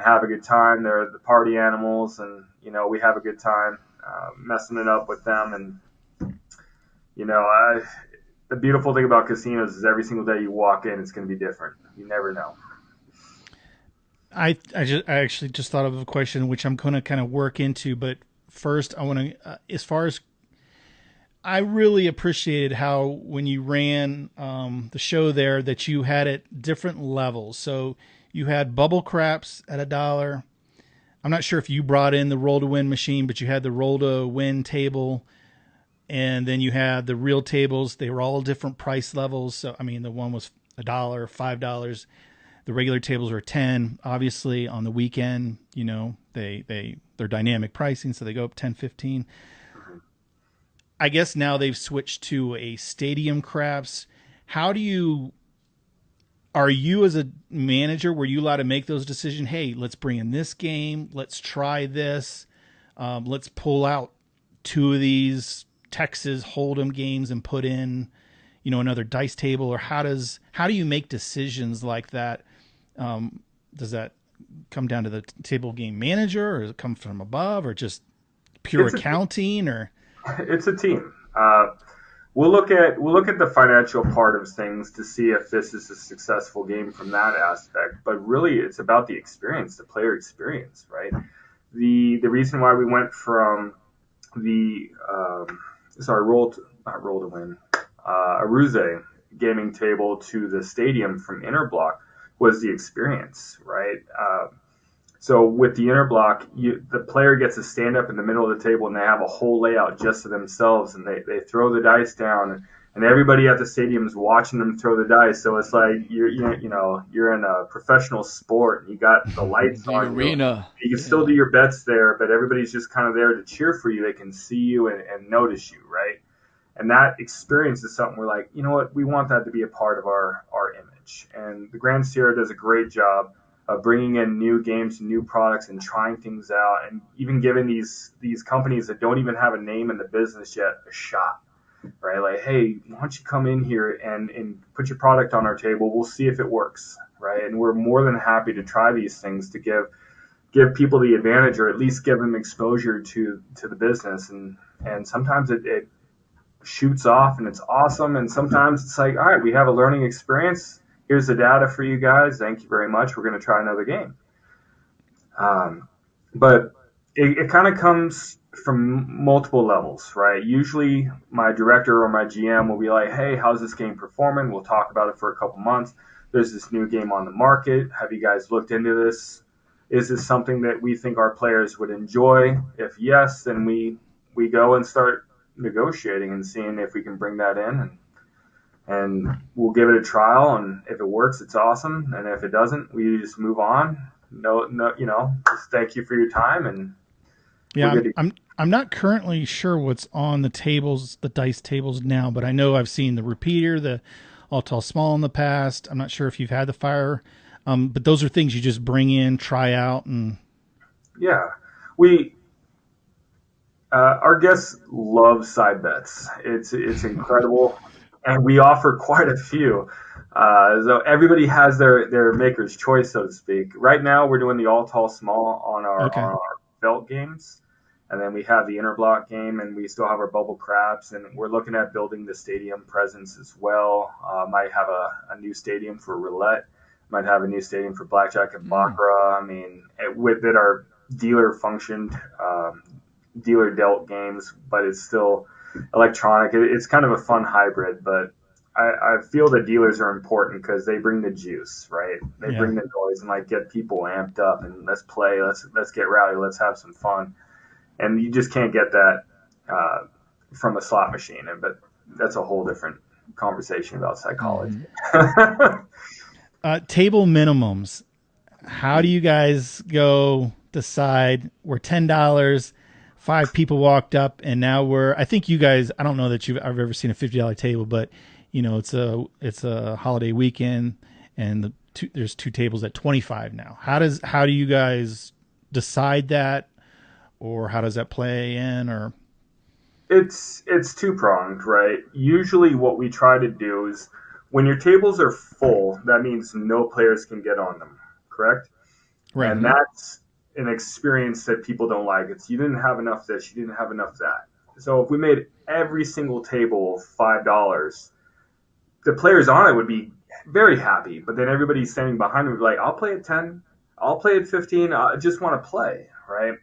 [SPEAKER 2] have a good time. They're the party animals, and we have a good time messing it up with them. And the beautiful thing about casinos is every single day you walk in, it's going to be different. You never know.
[SPEAKER 1] I actually just thought of a question which I'm going to kind of work into, but first I want to, as far as I really appreciated how when you ran the show there that you had it different levels. So you had bubble craps at $1. I'm not sure if you brought in the roll to win machine, but you had the roll to win table, and then you had the real tables. They were all different price levels. So I mean, the one was $1, $5. The regular tables were 10. Obviously, on the weekend, they're dynamic pricing, so they go up 10, 15. I guess now they've switched to a stadium craps. Are you as a manager, were you allowed to make those decisions? Hey, let's bring in this game. Let's try this. Let's pull out two of these Texas Hold'em games and put in, another dice table. Or how do you make decisions like that? Does that come down to the table game manager, or does it come from above, or just pure
[SPEAKER 2] It's a
[SPEAKER 1] accounting? Or
[SPEAKER 2] It's a team. We'll look at the financial part of things to see if this is a successful game from that aspect. But really, it's about the experience, the player experience, right? The reason why we went from the not roll to win, Aruze gaming table to the stadium from Interblock was the experience, right? So with the inner block, the player gets to stand up in the middle of the table, and they have a whole layout just to themselves, and they throw the dice down, and everybody at the stadium is watching them throw the dice. So it's like you're in a professional sport, and you got the lights
[SPEAKER 3] The
[SPEAKER 2] on
[SPEAKER 3] arena.
[SPEAKER 2] you. You can still
[SPEAKER 3] Yeah.
[SPEAKER 2] do your bets there, but everybody's just kind of there to cheer for you. They can see you and notice you, right? And that experience is something we're like, you know what, we want that to be a part of our image. And the Grand Sierra does a great job of bringing in new games, new products, and trying things out, and even giving these companies that don't even have a name in the business yet a shot, right? Like, hey, why don't you come in here and put your product on our table? We'll see if it works, right? And we're more than happy to try these things to give people the advantage, or at least give them exposure to the business. And sometimes it shoots off and it's awesome, and sometimes it's like, all right, we have a learning experience. Here's the data for you guys. Thank you very much. We're going to try another game. But it kind of comes from multiple levels, right? Usually my director or my GM will be like, hey, how's this game performing? We'll talk about it for a couple months. There's this new game on the market. Have you guys looked into this? Is this something that we think our players would enjoy? If yes, then we go and start negotiating and seeing if we can bring that in, and we'll give it a trial, and if it works, it's awesome, and if it doesn't, we just move on. No, just thank you for your time, and we're
[SPEAKER 1] Yeah,
[SPEAKER 2] good to
[SPEAKER 1] I'm not currently sure what's on the tables, the dice tables now, but I know I've seen the repeater, the all tall small in the past. I'm not sure if you've had the fire, but those are things you just bring in, try out, and
[SPEAKER 2] Yeah, we our guests love side bets. It's incredible, and we offer quite a few. So everybody has their maker's choice, so to speak. Right now, we're doing the all tall small on
[SPEAKER 1] okay,
[SPEAKER 2] our belt games, and then we have the interblock game, and we still have our bubble craps, and we're looking at building the stadium presence as well. Might have a new stadium for roulette. Might have a new stadium for blackjack and baccarat. I mean, with that our dealer functioned, dealer dealt games, but it's still electronic. It's kind of a fun hybrid, but I feel that dealers are important because they bring the juice, right? They
[SPEAKER 1] yeah.
[SPEAKER 2] bring the noise and like get people amped up and let's play, let's get rowdy, let's have some fun, and you just can't get that from a slot machine. But that's a whole different conversation about psychology.
[SPEAKER 1] Table minimums. How do you guys go decide we're $10? 5 people walked up, and now I think you guys. I don't know that I've ever seen a $50 table, but it's a holiday weekend, and there's 2 tables at 25 now. How do you guys decide that, or how does that play in, or?
[SPEAKER 2] It's two-pronged, right? Usually what we try to do is when your tables are full, that means no players can get on them, correct?
[SPEAKER 1] Right.
[SPEAKER 2] And that's an experience that people don't like. It's you didn't have enough this, you didn't have enough that. So if we made every single table $5, the players on it would be very happy, but then everybody standing behind them would be like, I'll play at 10, I'll play at 15, I just want to play, right?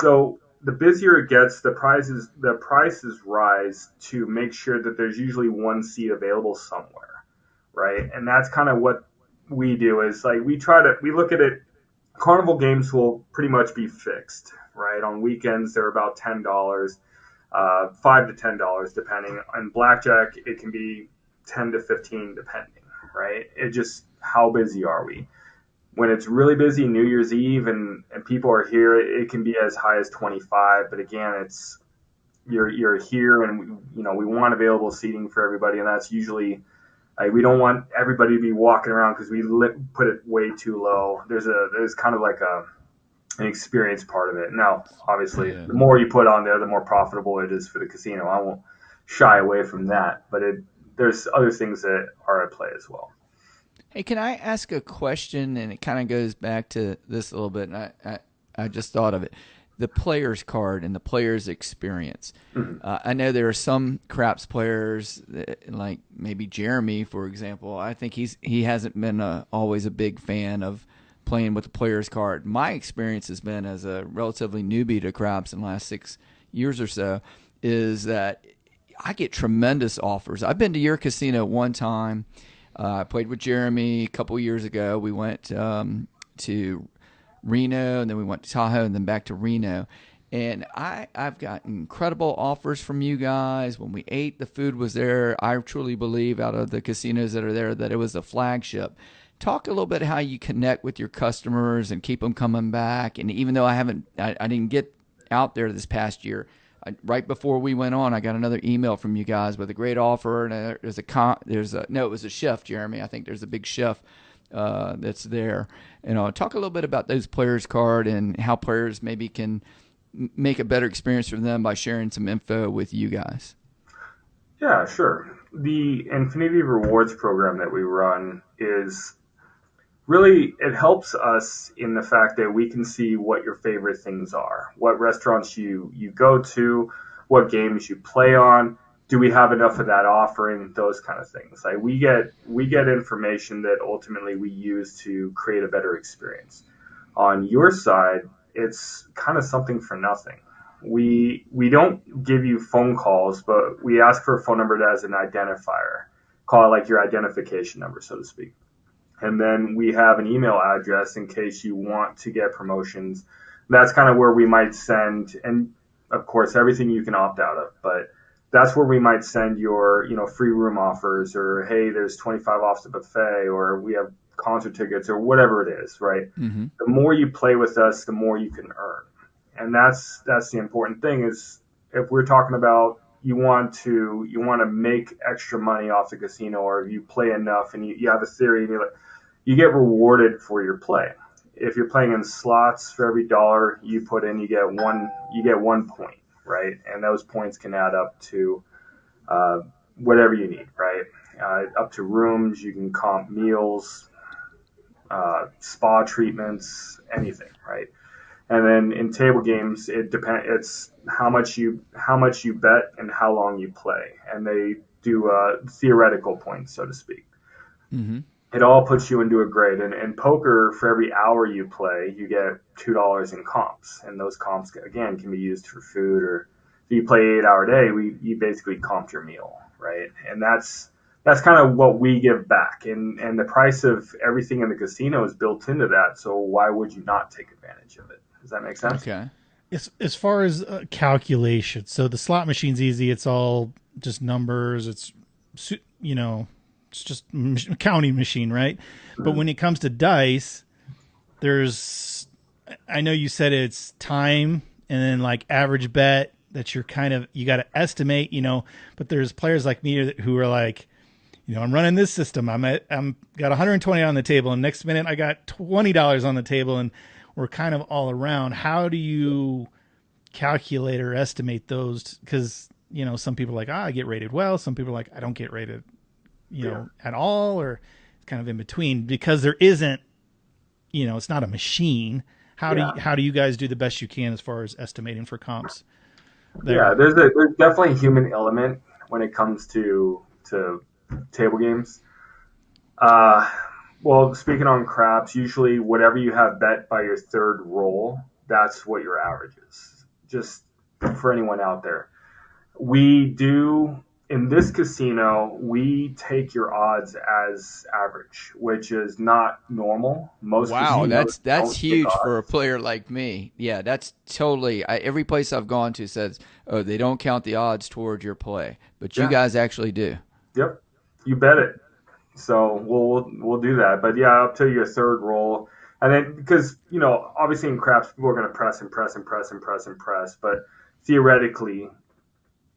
[SPEAKER 2] So the busier it gets, the prices rise to make sure that there's usually one seat available somewhere, right? And that's kind of what we do is like we look at it. Carnival games will pretty much be fixed, right? On weekends they're about $10, $5 to $10 depending. On blackjack it can be 10 to 15 depending, right? It just how busy are we? When it's really busy, New Year's Eve, and people are here, it can be as high as 25. But again, it's you're here, and we want available seating for everybody, and that's usually we don't want everybody to be walking around because we put it way too low. There's kind of like an experience part of it. Now, obviously, the more you put on there, the more profitable it is for the casino. I won't shy away from that, but there's other things that are at play as well.
[SPEAKER 3] Hey, can I ask a question? And it kind of goes back to this a little bit, and I just thought of it. The player's card and the player's experience.
[SPEAKER 2] Mm-hmm.
[SPEAKER 3] I know there are some craps players, like maybe Jeremy, for example. I think he hasn't been always a big fan of playing with the player's card. My experience has been as a relatively newbie to craps in the last 6 years or so, is that I get tremendous offers. I've been to your casino one time. I played with Jeremy a couple years ago. We went to Reno, and then we went to Tahoe, and then back to Reno. And I've got incredible offers from you guys. When we ate, the food was there. I truly believe out of the casinos that are there that it was a flagship. Talk a little bit how you connect with your customers and keep them coming back. And even though I didn't get out there this past year, right before we went on, I got another email from you guys with a great offer. And it was a chef, Jeremy. I think there's a big chef that's there. Talk a little bit about those players' card and how players maybe can make a better experience for them by sharing some info with you guys.
[SPEAKER 2] Yeah, sure. The Infinity Rewards program that we run is really, it helps us in the fact that we can see what your favorite things are, what restaurants you go to, what games you play on. Do we have enough of that offering? Those kind of things. Like we get information that ultimately we use to create a better experience. On your side, it's kind of something for nothing. We don't give you phone calls, but we ask for a phone number that has an identifier. Call it like your identification number, so to speak. And then we have an email address in case you want to get promotions. That's kind of where we might send, and of course, everything you can opt out of, but that's where we might send your, free room offers, or, hey, there's 25 off the buffet, or we have concert tickets, or whatever it is, right?
[SPEAKER 3] Mm-hmm.
[SPEAKER 2] The more you play with us, the more you can earn. And that's the important thing is if we're talking about you want to make extra money off the casino, or you play enough and you have a theory and you get rewarded for your play. If you're playing in slots, for every dollar you put in, you get 1 point, right? And those points can add up to whatever you need, right? Up to rooms, you can comp meals, spa treatments, anything, right? And then in table games, it's how much you bet and how long you play, and they do theoretical points, so to speak.
[SPEAKER 3] Mm-hmm.
[SPEAKER 2] It all puts you into a grade. And in poker, for every hour you play, you get $2 in comps, and those comps again can be used for food, or if you play 8-hour day, you basically comped your meal, right? And that's kind of what we give back, and the price of everything in the casino is built into that. So why would you not take advantage of it? Does that make sense?
[SPEAKER 3] Okay.
[SPEAKER 1] As far as calculation, so the slot machine's easy. It's all just numbers. It's it's just a counting machine, right? Mm-hmm. But when it comes to dice, I know you said it's time and then like average bet that you got to estimate, but there's players like me who are like, I'm running this system. I'm got 120 on the table, and next minute I got $20 on the table, and we're kind of all around. How do you calculate or estimate those? Because, some people are like, I get rated well. Some people are like, I don't get rated, at all, or kind of in between, because there isn't, it's not a machine. How do you guys do the best you can as far as estimating for comps there?
[SPEAKER 2] Yeah, there's definitely a human element when it comes to table games. Well, speaking on craps, usually whatever you have bet by your third roll, that's what your average is. Just for anyone out there. In this casino, we take your odds as average, which is not normal.
[SPEAKER 3] Wow, that's huge for a player like me. Yeah, that's totally. Every place I've gone to says, oh, they don't count the odds towards your play, but you guys actually do.
[SPEAKER 2] Yep, you bet it. So we'll do that. But yeah, up to your third roll. And then because, obviously in craps, people are going to press and press and press and press and press. But theoretically,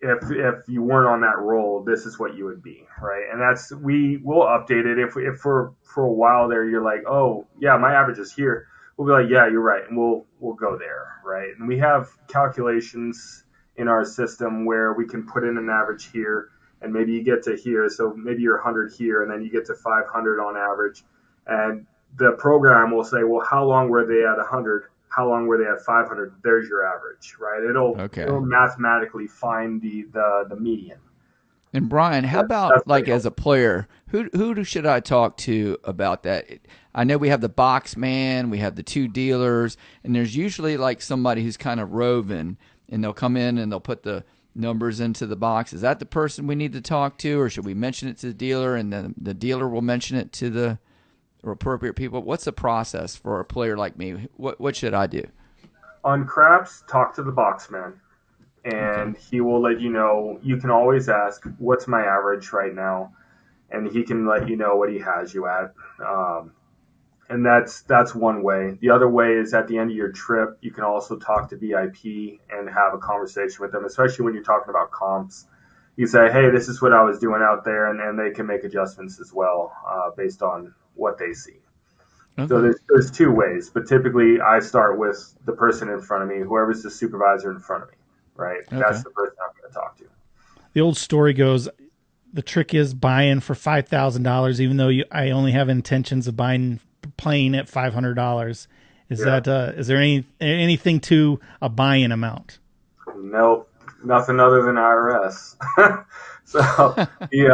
[SPEAKER 2] if you weren't on that roll, this is what you would be, right? And we'll update it. If for a while there, you're like, oh, yeah, my average is here. We'll be like, yeah, you're right. And we'll go there, right? And we have calculations in our system where we can put in an average here, and maybe you get to here, so maybe you're 100 here, and then you get to 500 on average. And the program will say, well, how long were they at 100? How long were they at 500? There's your average, right? It'll mathematically find the median.
[SPEAKER 3] And Brian, how about as a player, who should I talk to about that? I know we have the Boxman, we have the two dealers, and there's usually like somebody who's kind of roving, and they'll come in and they'll put the numbers into the box. Is that the person we need to talk to, or should we mention it to the dealer and then the dealer will mention it to the appropriate people? What's the process for a player like me? What should I do?
[SPEAKER 2] On craps, talk to the Boxman, and he will let you know. You can always ask, what's my average right now? And he can let you know what he has you at. And that's one way. The other way is at the end of your trip, you can also talk to VIP and have a conversation with them, especially when you're talking about comps. You say, hey, this is what I was doing out there, and they can make adjustments as well based on what they see. Okay. So there's two ways, but typically I start with the person in front of me, whoever's the supervisor in front of me, right? Okay. That's the person I'm going to talk to.
[SPEAKER 1] The old story goes, the trick is buying for $5,000, even though I only have intentions of playing at $500. Is there anything to a buy-in amount?
[SPEAKER 2] Nope, nothing other than IRS. So we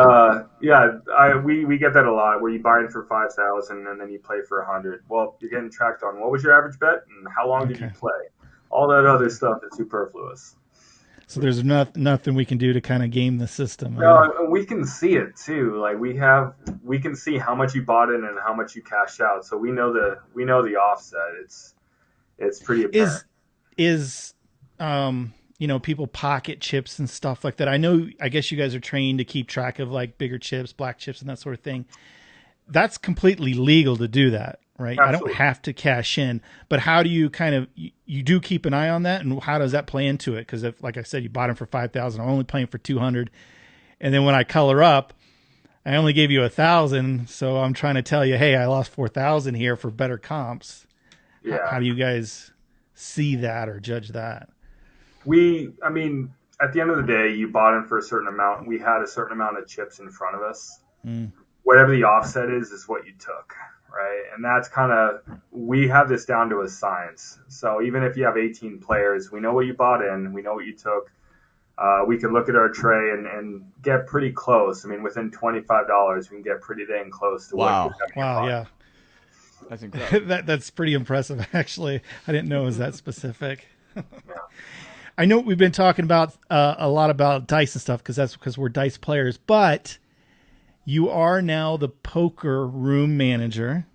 [SPEAKER 2] get that a lot where you buy in for 5,000 and then you play for 100. Well, you're getting tracked on what was your average bet and how long did you
[SPEAKER 1] Okay.
[SPEAKER 2] play? All that other stuff is superfluous.
[SPEAKER 1] So there's nothing we can do to kind of game the system.
[SPEAKER 2] No, we can see it too. Like we can see how much you bought in and how much you cashed out. So we know the offset. It's pretty apparent.
[SPEAKER 1] Is people pocket chips and stuff like that. I guess you guys are trained to keep track of like bigger chips, black chips, and that sort of thing. That's completely legal to do that, right?
[SPEAKER 2] Absolutely.
[SPEAKER 1] I don't have to cash in, but how do you kind of you do keep an eye on that, and how does that play into it? Because if, like I said, you bought them for 5,000, I'm only playing for 200, and then when I color up, I only gave you 1,000, so I'm trying to tell you, hey, I lost 4,000 here for better comps.
[SPEAKER 2] Yeah.
[SPEAKER 1] How do you guys see that or judge that?
[SPEAKER 2] I mean, at the end of the day, you bought in for a certain amount. We had a certain amount of chips in front of us. Whatever the offset is what you took, right? And that's kind of, we have this down to a science. So even if you have 18 players, we know what you bought in, we know what you took. We can look at our tray and get pretty close. I mean, within $25, we can get pretty dang close to what you're having in your pocket.
[SPEAKER 1] Yeah.
[SPEAKER 3] That's incredible.
[SPEAKER 1] That's pretty impressive, actually. I didn't know it was that specific. I know we've been talking about a lot about dice and stuff because we're dice players, but you are now the poker room manager,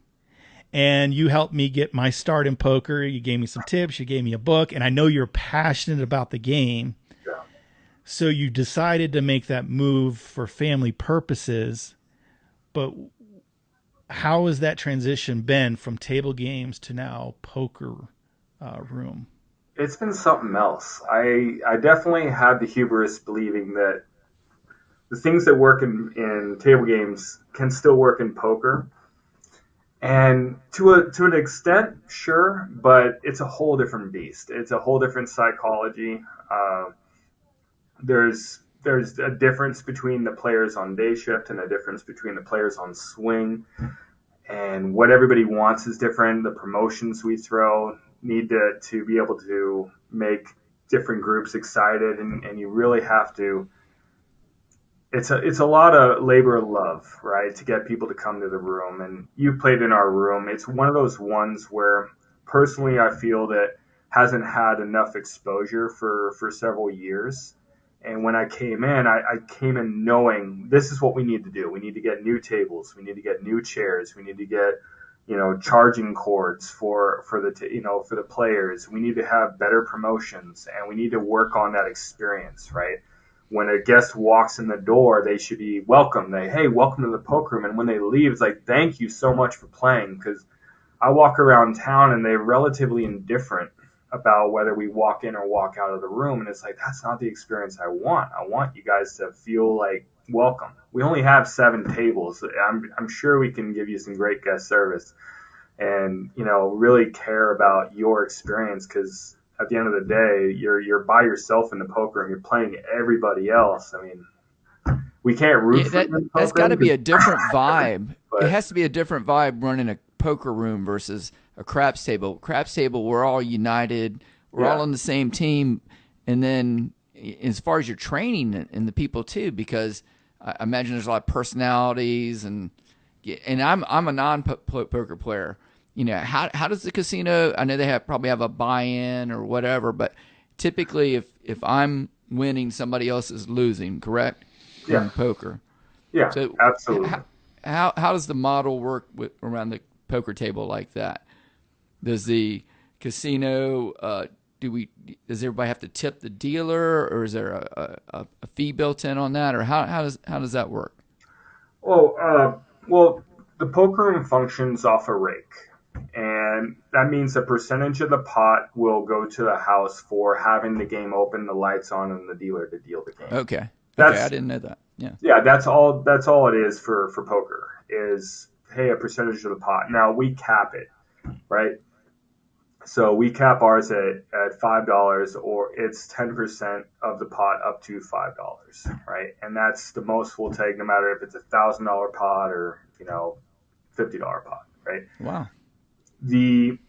[SPEAKER 1] and you helped me get my start in poker. You gave me some tips. You gave me a book, and I know you're passionate about the game.
[SPEAKER 2] Yeah.
[SPEAKER 1] So you decided to make that move for family purposes, but how has that transition been from table games to now poker room?
[SPEAKER 2] It's been something else. I definitely had the hubris believing that the things that work in table games can still work in poker. And to an extent, sure, but it's a whole different beast. It's a whole different psychology. There's a difference between the players on day shift and a difference between the players on swing. And what everybody wants is different. The promotions we throw need to be able to make different groups excited, and you really have to. It's a lot of labor of love, right, to get people to come to the room. And you played in our room. It's one of those ones where personally I feel that hasn't had enough exposure for several years. And when I came in, I came in knowing this is what we need to do. We need to get new tables. We need to get new chairs. We need to get, charging cords for the players. We need to have better promotions, and we need to work on that experience, right? When a guest walks in the door, they should be welcome. Hey, welcome to the poker room. And when they leave, it's like, thank you so much for playing. Because I walk around town and they're relatively indifferent about whether we walk in or walk out of the room. And it's like, that's not the experience I want. I want you guys to feel like welcome. We only have 7 tables. I'm sure we can give you some great guest service and, really care about your experience, because at the end of the day, you're by yourself in the poker and you're playing everybody else. I mean, we can't root for them.
[SPEAKER 3] That's got to be a different vibe.
[SPEAKER 2] But
[SPEAKER 3] it has to be a different vibe running a poker room versus a craps table. Craps table, we're all united. We're all on the same team. And then as far as your training and the people too, because I imagine there's a lot of personalities and I'm a non-poker player. How does the casino? I know they probably have a buy-in or whatever, but typically, if I'm winning, somebody else is losing. Correct?
[SPEAKER 2] Yeah.
[SPEAKER 3] In poker.
[SPEAKER 2] Yeah.
[SPEAKER 3] So
[SPEAKER 2] absolutely.
[SPEAKER 3] How does the model work around the poker table like that? Does the casino? Does everybody have to tip the dealer, or is there a fee built in on that, or how does that work?
[SPEAKER 2] Well, the poker room functions off a rake. And that means a percentage of the pot will go to the house for having the game open, the lights on, and the dealer to deal the game.
[SPEAKER 3] Okay, I didn't know that. Yeah,
[SPEAKER 2] that's all it is for poker is, hey, a percentage of the pot. Now we cap it, right? So we cap ours at $5, or it's 10% of the pot up to $5, right? And that's the most we'll take, no matter if it's $1,000 pot or $50 pot, right?
[SPEAKER 3] Wow.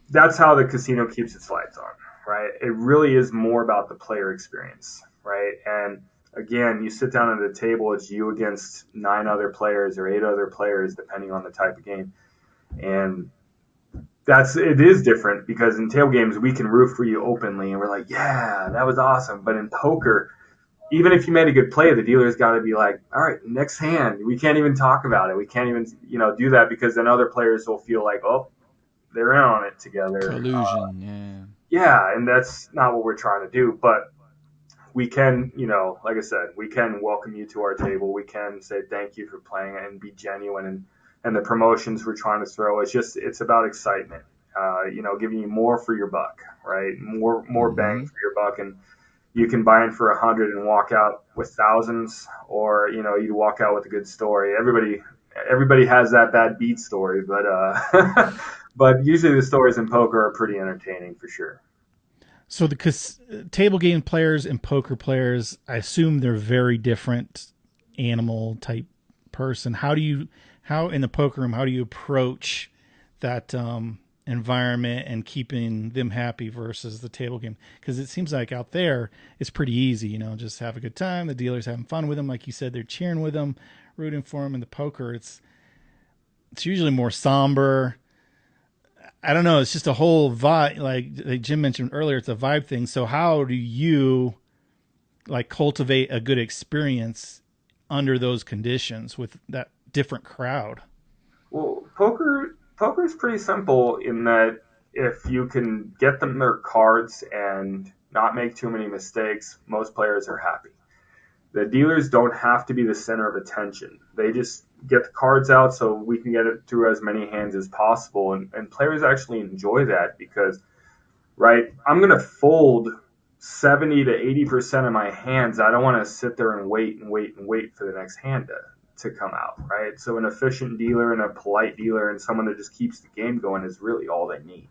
[SPEAKER 2] That's how the casino keeps its lights on, right? It really is more about the player experience, right? And again, you sit down at a table, it's you against 9 other players or 8 other players, depending on the type of game. And it is different because in table games, we can root for you openly and we're like, yeah, that was awesome. But in poker, even if you made a good play, the dealer's got to be like, all right, next hand. We can't even talk about it. We can't even, do that because then other players will feel like, oh, they're in on it together.
[SPEAKER 3] Collusion,
[SPEAKER 2] Yeah, and that's not what we're trying to do. But we can, like I said, we can welcome you to our table. We can say thank you for playing and be genuine. And the promotions we're trying to throw, it's about excitement. Giving you more for your buck, right? More bang for your buck, and you can buy in for 100 and walk out with thousands, or you walk out with a good story. Everybody has that bad beat story, but but usually the stories in poker are pretty entertaining for sure.
[SPEAKER 1] So the table game players and poker players, I assume they're very different animal type person. How in the poker room, how do you approach that environment and keeping them happy versus the table game? Because it seems like out there it's pretty easy, just have a good time. The dealer's having fun with them, like you said, they're cheering with them, rooting for them. In the poker, it's usually more somber. I don't know. It's just a whole vibe. Like Jim mentioned earlier, it's a vibe thing. So how do you cultivate a good experience under those conditions with that different crowd?
[SPEAKER 2] Well, poker is pretty simple in that if you can get them their cards and not make too many mistakes, most players are happy. The dealers don't have to be the center of attention. They just get the cards out so we can get it through as many hands as possible. And players actually enjoy that because, right, I'm going to fold 70 to 80% of my hands. I don't want to sit there and wait for the next hand to come out, right? So an efficient dealer and a polite dealer and someone that just keeps the game going is really all they need.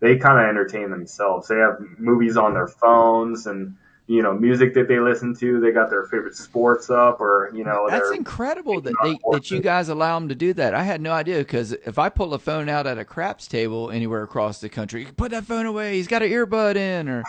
[SPEAKER 2] They kind of entertain themselves. They have movies on their phones and music that they listen to. They got their favorite sports up, or
[SPEAKER 3] that's incredible that you guys allow them to do that. I had no idea, because if I pull a phone out at a craps table anywhere across the country, put that phone away. He's got an earbud in, or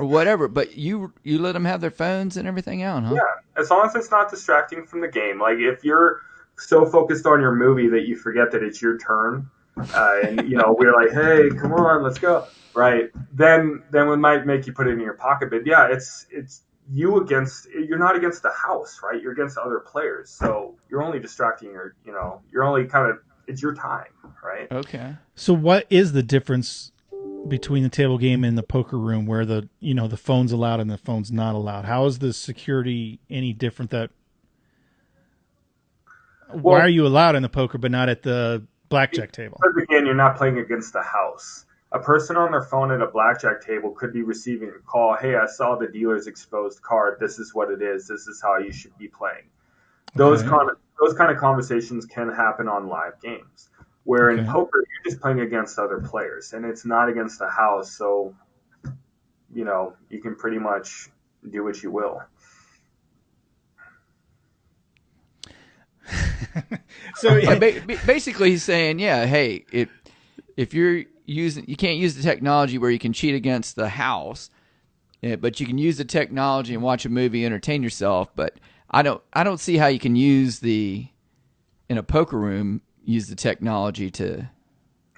[SPEAKER 3] whatever. But you let them have their phones and everything out, huh?
[SPEAKER 2] Yeah, as long as it's not distracting from the game. Like if you're so focused on your movie that you forget that it's your turn, and we're like, hey, come on, let's go. Right. Then we might make you put it in your pocket. But yeah, it's you're not against the house, right? You're against other players. So you're only distracting you're only it's your time, right?
[SPEAKER 3] Okay.
[SPEAKER 1] So what is the difference between the table game and the poker room where the phone's allowed and the phone's not allowed? How is the security any different why are you allowed in the poker but not at the blackjack table?
[SPEAKER 2] Because again, you're not playing against the house. A person on their phone at a blackjack table could be receiving a call. Hey, I saw the dealer's exposed card. This is what it is. This is how you should be playing. Those kind of conversations can happen on live games. Where in poker, you're just playing against other players, and it's not against the house. So, you can pretty much do what you will.
[SPEAKER 3] So basically, he's saying, hey, if you're you can't use the technology where you can cheat against the house, but you can use the technology and watch a movie, entertain yourself. But I don't see how you can in a poker room, use the technology to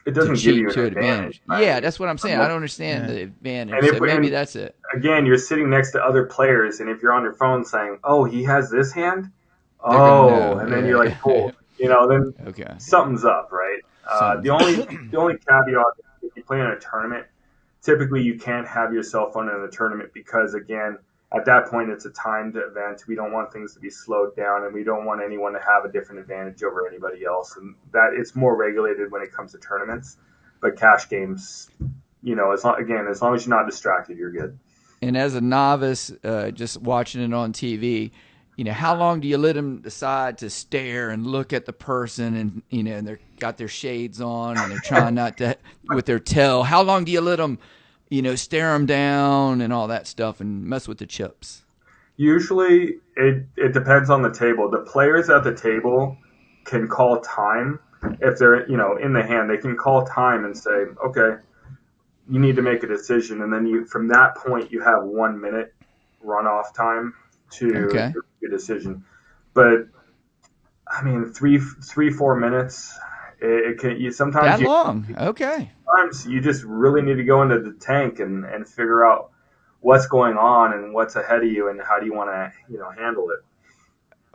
[SPEAKER 2] give you
[SPEAKER 3] an advantage. Right? Yeah, that's what I'm saying. I don't understand the advantage. So maybe that's it.
[SPEAKER 2] Again, you're sitting next to other players, and if you're on your phone saying, "Oh, he has this hand," then you're like, "Cool," then something's up, right? The only caveat, if you play in a tournament, typically you can't have your cell phone in a tournament because, again, at that point it's a timed event. We don't want things to be slowed down, and we don't want anyone to have a different advantage over anybody else. And that it's more regulated when it comes to tournaments. But cash games, as long as you're not distracted, you're good.
[SPEAKER 3] And as a novice, just watching it on TV, how long do you let them decide to stare and look at the person and, and they're got their shades on and they're trying not to, with their tail, how long do you let them, stare them down and all that stuff and mess with the chips?
[SPEAKER 2] Usually it depends on the table. The players at the table can call time. If they're, in the hand, they can call time and say, okay, you need to make a decision. And then from that point, you have 1 minute runoff time to
[SPEAKER 3] Okay.
[SPEAKER 2] make a decision. But I mean, 4 minutes. It can.
[SPEAKER 3] That long? Okay.
[SPEAKER 2] Sometimes you just really need to go into the tank and figure out what's going on and what's ahead of you and how do you want to handle it.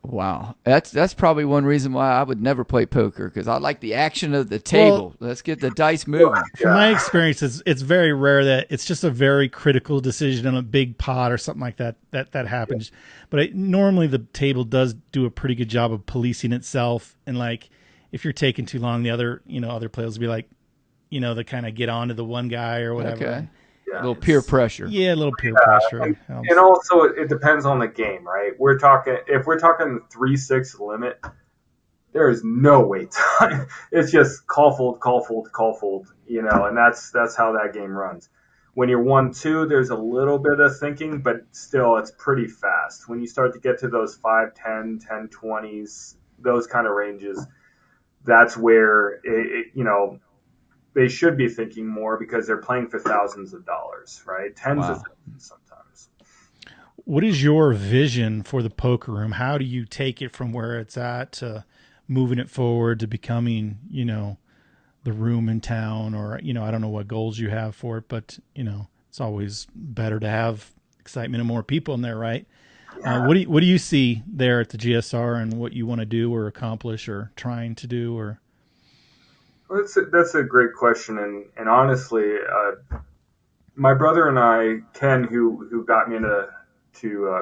[SPEAKER 3] Wow, that's probably one reason why I would never play poker, because I like the action of the table. Let's get the dice moving.
[SPEAKER 1] From my experience, it's very rare that it's just a very critical decision on a big pot or something like that happens. But normally the table does do a pretty good job of policing itself. And like, if you're taking too long, the other players will be like, they kind of get on to the one guy or whatever.
[SPEAKER 3] Okay. A little peer pressure.
[SPEAKER 1] Yeah, a little peer pressure.
[SPEAKER 2] And also, it depends on the game, right? If we're talking 3-6 limit, there is no wait time. It's just call fold, and that's how that game runs. When you're 1-2, there's a little bit of thinking, but still, it's pretty fast. When you start to get to those 5-10, 10-20s, those kind of ranges, that's where they should be thinking more, because they're playing for thousands of dollars, right? Tens of thousands sometimes.
[SPEAKER 1] What is your vision for the poker room? How do you take it from where it's at to moving it forward to becoming, the room in town? Or, I don't know what goals you have for it, but, it's always better to have excitement and more people in there, right? Yeah. What do you see there at the GSR, and what you want to do or accomplish or trying to do? Or
[SPEAKER 2] that's a great question, and honestly, my brother and I, Ken, who got me into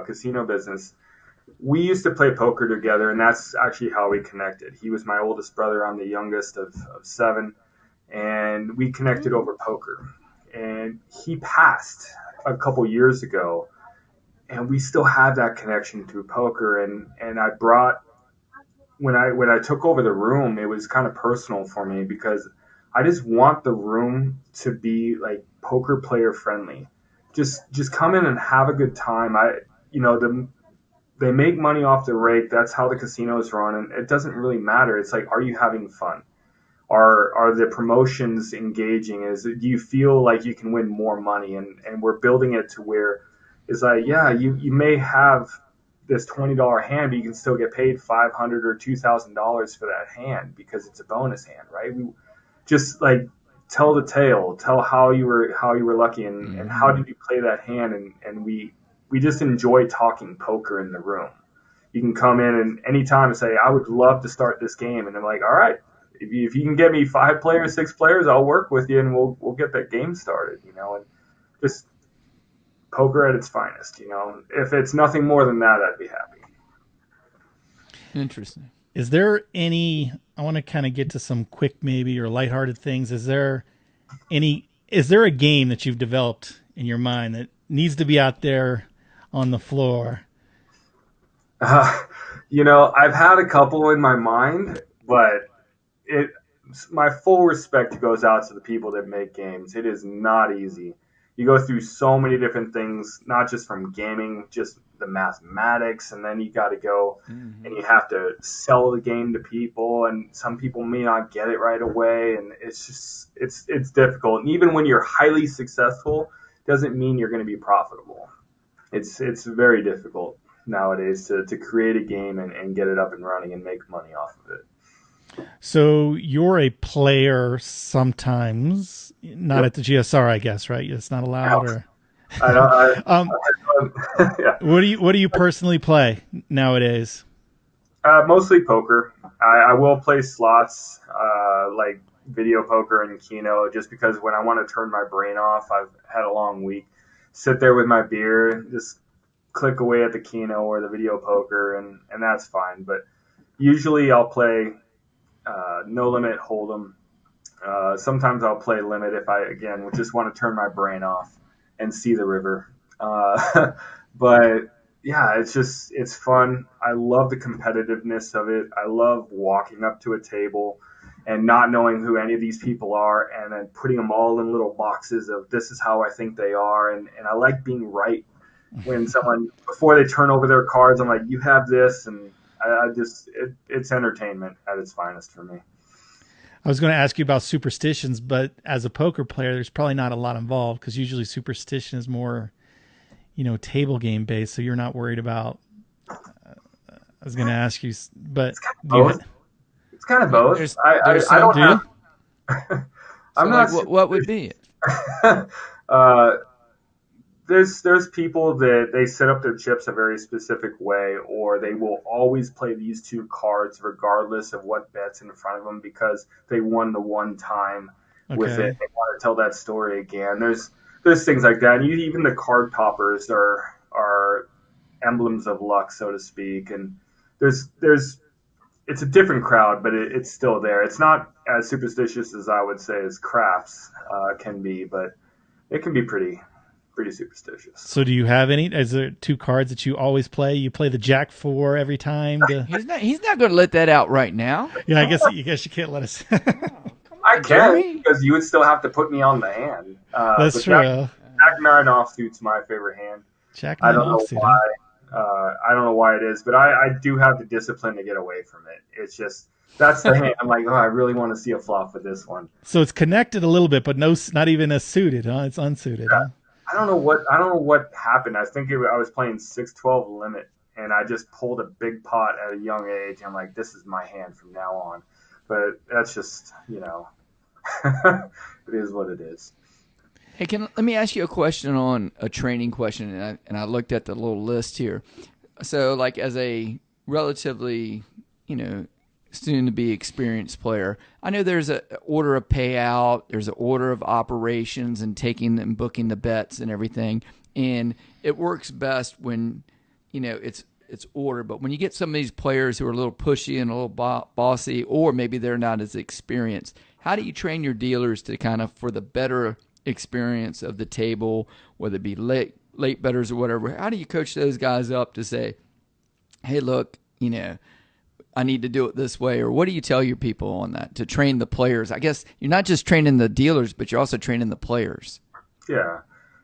[SPEAKER 2] casino business, we used to play poker together, and that's actually how we connected. He was my oldest brother. I'm the youngest of 7, and we connected over poker. And he passed a couple years ago, and we still have that connection through poker. And I brought, when I took over the room, it was kind of personal for me, because I just want the room to be like poker player friendly. Just come in and have a good time. They make money off the rake. That's how the casinos run, and it doesn't really matter. It's like, are you having fun? Are the promotions engaging? Do you feel like you can win more money? And we're building it to where it's like, yeah, you may have this $20 hand, but you can still get paid $500 or $2,000 for that hand, because it's a bonus hand, right? We just like tell the tale, tell how you were lucky, and how did you play that hand, and we just enjoy talking poker in the room. You can come in and anytime and say, I would love to start this game, and I'm like, all right, if you can get me 5 players, 6 players, I'll work with you, and we'll get that game started, and just poker at its finest. If it's nothing more than that, I'd be happy.
[SPEAKER 3] Interesting.
[SPEAKER 1] Is there any, I want to kind of get to some quick maybe or lighthearted things. Is there a game that you've developed in your mind that needs to be out there on the floor?
[SPEAKER 2] I've had a couple in my mind, but my full respect goes out to the people that make games. It is not easy. You go through so many different things, not just from gaming, just the mathematics, and then you got to go and you have to sell the game to people, and some people may not get it right away, and it's difficult. And even when you're highly successful, doesn't mean you're going to be profitable. It's very difficult nowadays to create a game and get it up and running and make money off of it.
[SPEAKER 1] So you're a player sometimes, not at the GSR, I guess, right? It's not allowed. Or
[SPEAKER 2] yeah.
[SPEAKER 1] What do you personally play nowadays?
[SPEAKER 2] Mostly poker. I will play slots, like video poker and Keno, just because when I want to turn my brain off, I've had a long week. Sit there with my beer, just click away at the Keno or the video poker, and that's fine. But usually I'll play no limit hold'em. Sometimes I'll play limit if I, again, just want to turn my brain off and see the river. But yeah, it's fun. I love the competitiveness of it. I love walking up to a table and not knowing who any of these people are, and then putting them all in little boxes of this is how I think they are. And I like being right when someone, before they turn over their cards, I'm like, you have this. And it's entertainment at its finest for me.
[SPEAKER 1] I was going to ask you about superstitions, but as a poker player, there's probably not a lot involved, because usually superstition is more, table game based, so you're not worried about. I was going to ask you, but
[SPEAKER 2] Both. It's kind of both.
[SPEAKER 3] There's
[SPEAKER 2] I
[SPEAKER 3] some.
[SPEAKER 2] don't have.
[SPEAKER 3] So
[SPEAKER 2] I'm
[SPEAKER 3] like,
[SPEAKER 2] not.
[SPEAKER 3] what would be it?
[SPEAKER 2] There's people that they set up their chips a very specific way, or they will always play these two cards regardless of what bet's in front of them because they won the one time with
[SPEAKER 1] Okay.
[SPEAKER 2] it. They want to tell that story again. There's things like that. And even the card toppers are emblems of luck, so to speak. And there's it's a different crowd, but it's still there. It's not as superstitious as I would say as craps can be, but it can be pretty superstitious.
[SPEAKER 1] So do you have any? Is there two cards that you always play? You play the Jack 4 every time.
[SPEAKER 3] He's not going to let that out right now.
[SPEAKER 1] Yeah, I guess you can't let us.
[SPEAKER 2] I can because you would still have to put me on the hand.
[SPEAKER 1] That's true.
[SPEAKER 2] Jack 9 offsuit's my favorite hand.
[SPEAKER 1] Jack 9
[SPEAKER 2] I don't know
[SPEAKER 1] offsuit,
[SPEAKER 2] why. I don't know why it is, but I do have the discipline to get away from it. It's just that's the hand. I'm like, I really want to see a flop with this one.
[SPEAKER 1] So it's connected a little bit, but not even a suited, huh? It's unsuited.
[SPEAKER 2] Yeah.
[SPEAKER 1] Huh?
[SPEAKER 2] I don't know what happened. I think I was playing 6-12 limit, and I just pulled a big pot at a young age. I'm like, this is my hand from now on. But that's just, it is what it is.
[SPEAKER 3] Hey, let me ask you a question on a training question, and I looked at the little list here. So, like, as a relatively, soon-to-be experienced player, I know there's an order of payout, there's an order of operations and taking and booking the bets and everything, and it works best when, it's order. But when you get some of these players who are a little pushy and a little bossy, or maybe they're not as experienced, how do you train your dealers to kind of for the better experience of the table, whether it be late bettors or whatever? How do you coach those guys up to say, hey, look, I need to do it this way? Or what do you tell your people on that to train the players? I guess you're not just training the dealers, but you're also training the players.
[SPEAKER 2] Yeah.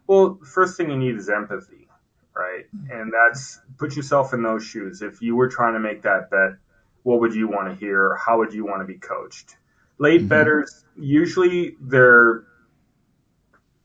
[SPEAKER 2] Well, the first thing you need is empathy, right? And that's put yourself in those shoes. If you were trying to make that bet, what would you want to hear? How would you want to be coached? Late bettors, usually they're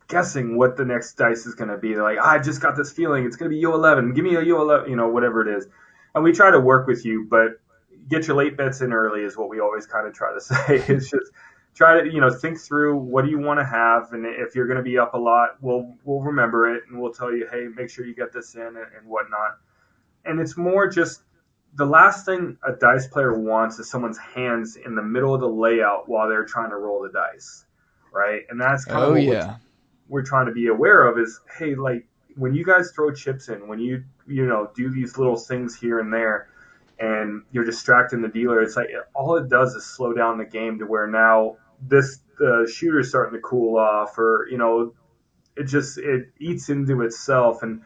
[SPEAKER 2] guessing what the next dice is going to be. They're like, I just got this feeling it's going to be U11. Give me a U11, whatever it is. And we try to work with you, but get your late bets in early is what we always kind of try to say. It's just try to, think through what do you want to have. And if you're going to be up a lot, we'll remember it and we'll tell you, hey, make sure you get this in and whatnot. And it's more just the last thing a dice player wants is someone's hands in the middle of the layout while they're trying to roll the dice, right? And that's kind of what we're trying to be aware of is, hey, like when you guys throw chips in, when you do these little things here and there and you're distracting the dealer, it's like all it does is slow down the game to where now the shooter's starting to cool off, or it eats into itself, and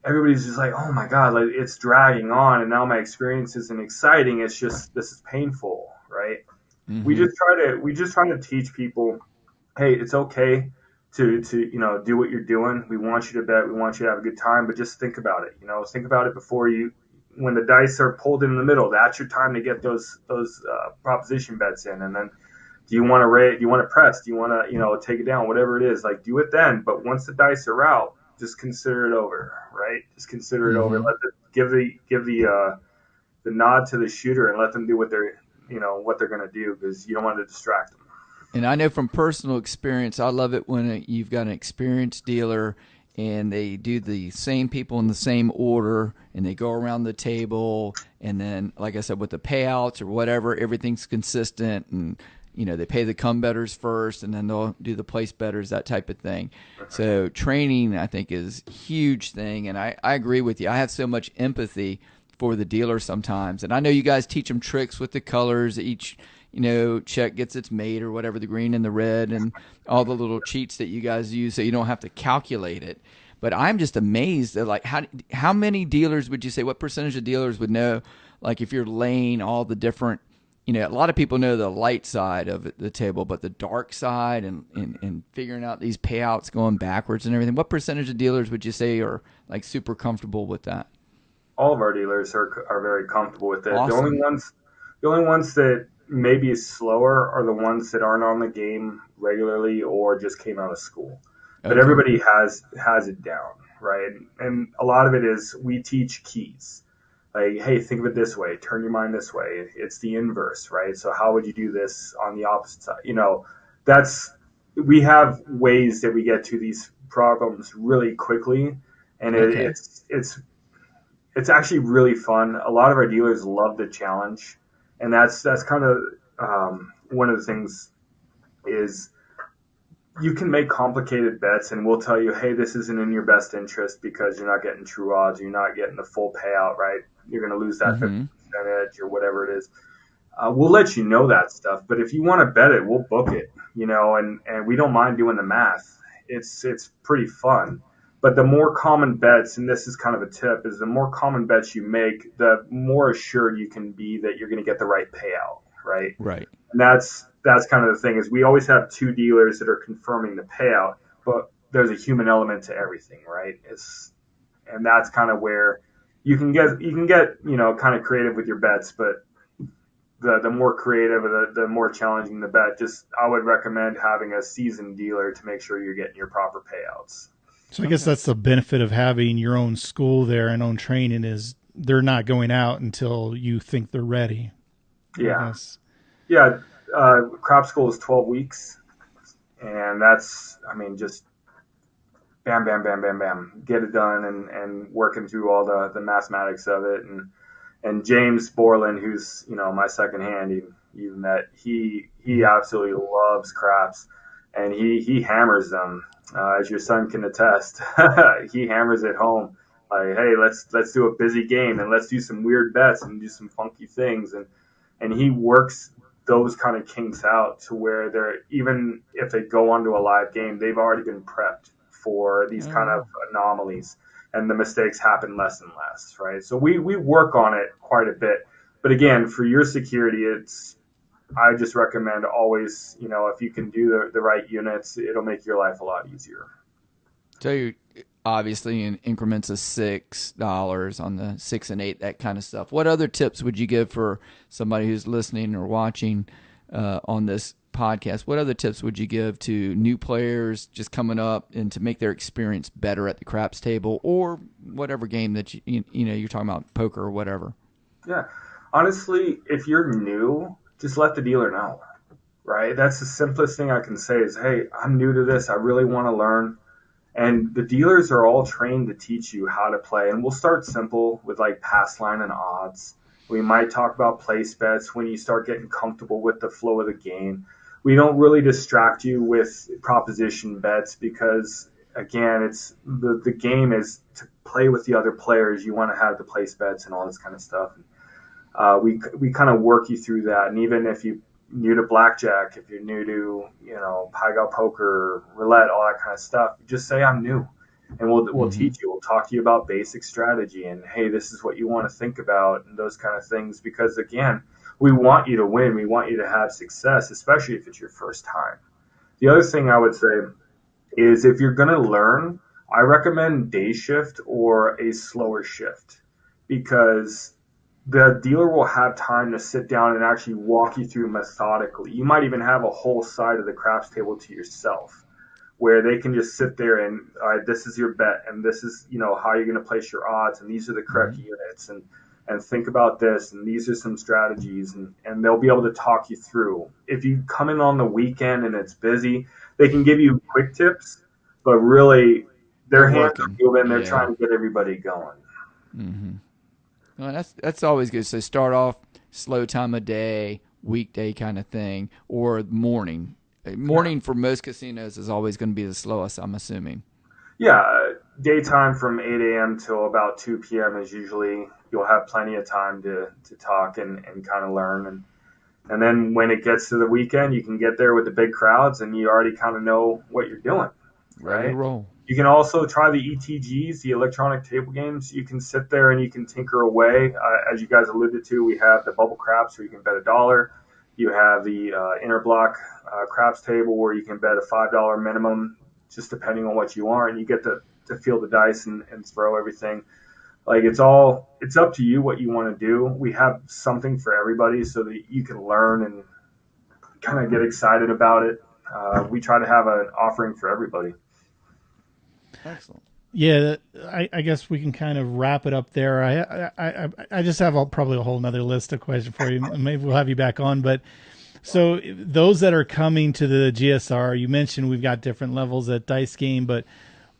[SPEAKER 2] everybody's just like, oh my god, like it's dragging on, and now my experience isn't exciting. It's just this is painful, right? Mm-hmm. We just try to teach people, hey, it's okay to do what you're doing. We want you to bet. We want you to have a good time, but just think about it. Think about it before when the dice are pulled in the middle. That's your time to get those proposition bets in, and then. Do you want to rate? Do you want to press? Do you want to, take it down? Whatever it is, like do it then. But once the dice are out, just consider it over, right? Just consider it over. Let give the nod to the shooter and let them do what they're going to do, because you don't want to distract them.
[SPEAKER 3] And I know from personal experience, I love it when you've got an experienced dealer and they do the same people in the same order and they go around the table, and then, like I said, with the payouts or whatever, everything's consistent, and they pay the come bettors first, and then they'll do the place bettors, that type of thing. So training, I think, is a huge thing, and I agree with you. I have so much empathy for the dealer sometimes, and I know you guys teach them tricks with the colors. Each check gets its mate or whatever, the green and the red, and all the little cheats that you guys use, so you don't have to calculate it. But I'm just amazed at like how many dealers would you say? What percentage of dealers would know, like if you're laying all the different. A lot of people know the light side of the table, but the dark side and figuring out these payouts going backwards and everything. What percentage of dealers would you say are like super comfortable with that?
[SPEAKER 2] All of our dealers are very comfortable with it.
[SPEAKER 3] Awesome.
[SPEAKER 2] The only ones that maybe is slower are the ones that aren't on the game regularly or just came out of school. But everybody has it down, right? And a lot of it is we teach keys. Like, hey, think of it this way, turn your mind this way. It's the inverse, right? So how would you do this on the opposite side? We have ways that we get to these problems really quickly, and
[SPEAKER 3] Okay.
[SPEAKER 2] it's actually really fun. A lot of our dealers love the challenge, and that's kind of one of the things is you can make complicated bets, and we'll tell you, hey, this isn't in your best interest because you're not getting true odds, you're not getting the full payout, right? You're going to lose that 50%
[SPEAKER 3] Mm-hmm.
[SPEAKER 2] edge or whatever it is. We'll let you know that stuff, but if you want to bet it, we'll book it, and we don't mind doing the math. It's pretty fun. But the more common bets, and this is kind of a tip, is the more common bets you make, the more assured you can be that you're going to get the right payout, right?
[SPEAKER 3] Right.
[SPEAKER 2] And that's kind of the thing is we always have two dealers that are confirming the payout, but there's a human element to everything, right? And that's kind of where you can get kind of creative with your bets, but the more creative or the more challenging the bet. Just I would recommend having a seasoned dealer to make sure you're getting your proper payouts.
[SPEAKER 1] So I guess
[SPEAKER 3] Okay.
[SPEAKER 1] that's the benefit of having your own school there and own training is they're not going out until you think they're ready. I
[SPEAKER 2] Yeah,
[SPEAKER 1] guess.
[SPEAKER 2] yeah. Crop school is 12 weeks, and that's I mean just bam, bam, bam, bam, bam, get it done, and working through all the mathematics of it, and James Borland, who's my second hand, you met, he absolutely loves craps, and he hammers them, as your son can attest. He hammers it home. Like, hey, let's do a busy game and let's do some weird bets and do some funky things, and he works those kind of kinks out to where they're even if they go onto a live game, they've already been prepped for these kind of
[SPEAKER 3] Oh.
[SPEAKER 2] anomalies, and the mistakes happen less and less, right? So we work on it quite a bit, but again, for your security, I just recommend always, if you can do the right units, it'll make your life a lot easier.
[SPEAKER 3] So you're obviously in increments of $6 on the 6 and 8, that kind of stuff. What other tips would you give for somebody who's listening or watching on this podcast? What other tips would you give to new players just coming up and to make their experience better at the craps table or whatever game that you're talking about, poker or whatever?
[SPEAKER 2] Yeah, honestly, if you're new, just let the dealer know, right? That's the simplest thing I can say is, hey, I'm new to this, I really want to learn. And the dealers are all trained to teach you how to play. And we'll start simple with like pass line and odds. We might talk about place bets when you start getting comfortable with the flow of the game. We don't really distract you with proposition bets because, again, it's the game is to play with the other players. You want to have the place bets and all this kind of stuff. We kind of work you through that. And even if you're new to blackjack, if you're new to Pai poker, roulette, all that kind of stuff, just say I'm new, and we'll
[SPEAKER 3] Mm-hmm.
[SPEAKER 2] teach you. We'll talk to you about basic strategy and hey, this is what you want to think about and those kind of things. Because again, we want you to win. We want you to have success, especially if it's your first time. The other thing I would say is if you're going to learn, I recommend day shift or a slower shift because the dealer will have time to sit down and actually walk you through methodically. You might even have a whole side of the craps table to yourself where they can just sit there and, all right, this is your bet and this is, how you're going to place your odds and these are the correct
[SPEAKER 3] Mm-hmm.
[SPEAKER 2] units and think about this and these are some strategies and they'll be able to talk you through. If you come in on the weekend and it's busy, they can give you quick tips, but really
[SPEAKER 3] They're
[SPEAKER 2] their hands are
[SPEAKER 3] working.
[SPEAKER 2] moving. They're
[SPEAKER 3] Yeah.
[SPEAKER 2] trying to get everybody going.
[SPEAKER 3] Mm-hmm. Well, that's always good. So start off slow time of day, weekday kind of thing, or morning. Morning for most casinos is always going to be the slowest, I'm assuming.
[SPEAKER 2] Yeah, daytime from 8 a.m. till about 2 p.m. is usually you'll have plenty of time to talk and kind of learn. And then when it gets to the weekend, you can get there with the big crowds and you already kind of know what you're doing,
[SPEAKER 3] Ready to
[SPEAKER 2] right?
[SPEAKER 3] roll.
[SPEAKER 2] You can also try the ETGs, the electronic table games. You can sit there and you can tinker away. As you guys alluded to, we have the bubble craps where you can bet $1. You have the interblock craps table where you can bet a $5 minimum, just depending on what you are, and you get to feel the dice and throw everything. Like it's up to you what you want to do. We have something for everybody so that you can learn and kind of get excited about it. We try to have an offering for everybody.
[SPEAKER 3] Excellent.
[SPEAKER 1] Yeah, I guess we can kind of wrap it up there. I just have probably a whole nother list of questions for you. Maybe we'll have you back on. But so those that are coming to the GSR, you mentioned we've got different levels at Dice Game, but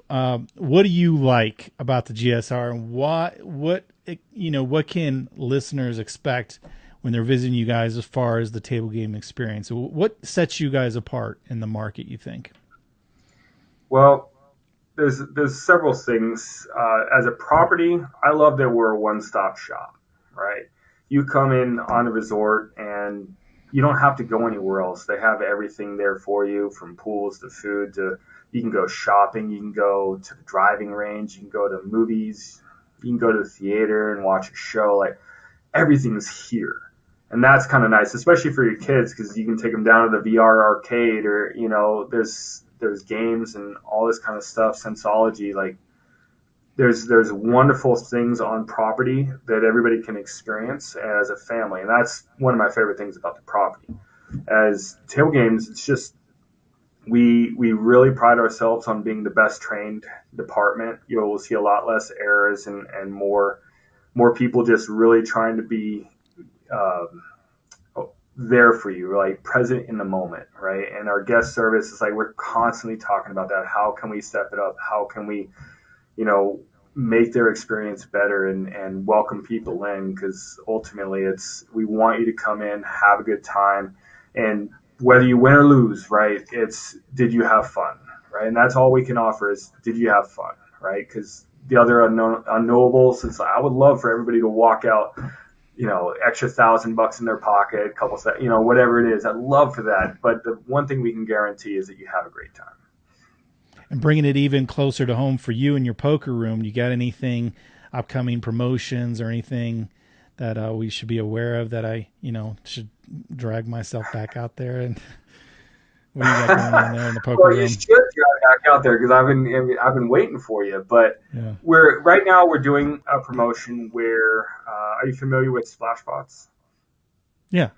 [SPEAKER 1] what do you like about the GSR, and what can listeners expect when they're visiting you guys as far as the table game experience? What sets you guys apart in the market, you think?
[SPEAKER 2] Well, there's several things. As a property, I love that we're a one-stop shop, right? You come in on a resort and you don't have to go anywhere else. They have everything there for you, from pools to food to you can go shopping, you can go to the driving range, you can go to movies, you can go to the theater and watch a show. Like everything's here. And that's kind of nice, especially for your kids, because you can take them down to the VR arcade, or there's games and all this kind of stuff, Sensology. Like there's wonderful things on property that everybody can experience as a family, and that's one of my favorite things about the property. As table games, it's just we really pride ourselves on being the best trained department. We'll see a lot less errors and more people just really trying to be um, there for you, like present in the moment, right? And our guest service is like we're constantly talking about that. How can we step it up? How can we, make their experience better and welcome people in? Because ultimately, we want you to come in, have a good time, and whether you win or lose, right? It's did you have fun, right? And that's all we can offer is did you have fun, right? Because the other unknowables, it's I would love for everybody to walk out extra $1,000 in their pocket, a couple, whatever it is. I'd love for that. But the one thing we can guarantee is that you have a great time.
[SPEAKER 1] And bringing it even closer to home for you and your poker room, you got anything, upcoming promotions or anything that we should be aware of that I, should drag myself back out there? And what do you got going on there in the poker room?
[SPEAKER 2] You should drive back out there because I've been waiting for you. But
[SPEAKER 1] yeah.
[SPEAKER 2] We're doing a promotion where are you familiar with Splashbots?
[SPEAKER 1] Yeah.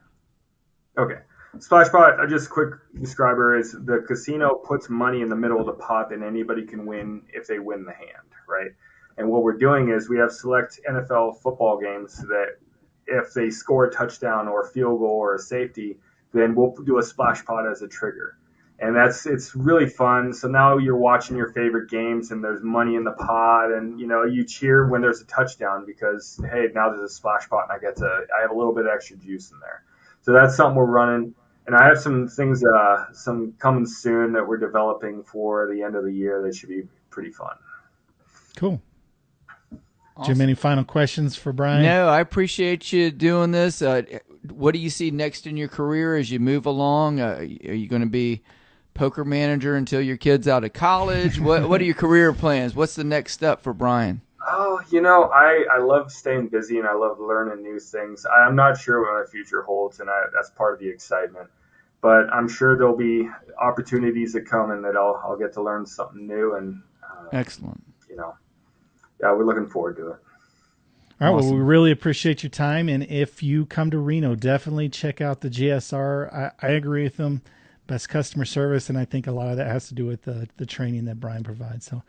[SPEAKER 2] Okay. Splashbot, just a quick describer, is the casino puts money in the middle of the pot that anybody can win if they win the hand, right? And what we're doing is we have select NFL football games that if they score a touchdown or a field goal or a safety, then we'll do a splash pot as a trigger. And it's really fun. So now you're watching your favorite games and there's money in the pot, and you cheer when there's a touchdown because hey, now there's a splash pot and I have a little bit of extra juice in there. So that's something we're running. And I have some things some coming soon that we're developing for the end of the year that should be pretty fun.
[SPEAKER 1] Cool.
[SPEAKER 3] Awesome.
[SPEAKER 1] Jim, any final questions for Brian?
[SPEAKER 3] No, I appreciate you doing this. What do you see next in your career as you move along? Are you going to be poker manager until your kid's out of college? What are your career plans? What's the next step for Brian?
[SPEAKER 2] Oh, I love staying busy and I love learning new things. I'm not sure what my future holds, and that's part of the excitement. But I'm sure there'll be opportunities that come and that I'll get to learn something new. And
[SPEAKER 3] excellent.
[SPEAKER 2] Yeah, we're looking forward to it.
[SPEAKER 1] All right,
[SPEAKER 3] Awesome.
[SPEAKER 1] well, we really appreciate your time. And if you come to Reno, definitely check out the GSR. I agree with them. Best customer service, and I think a lot of that has to do with the training that Brian provides. So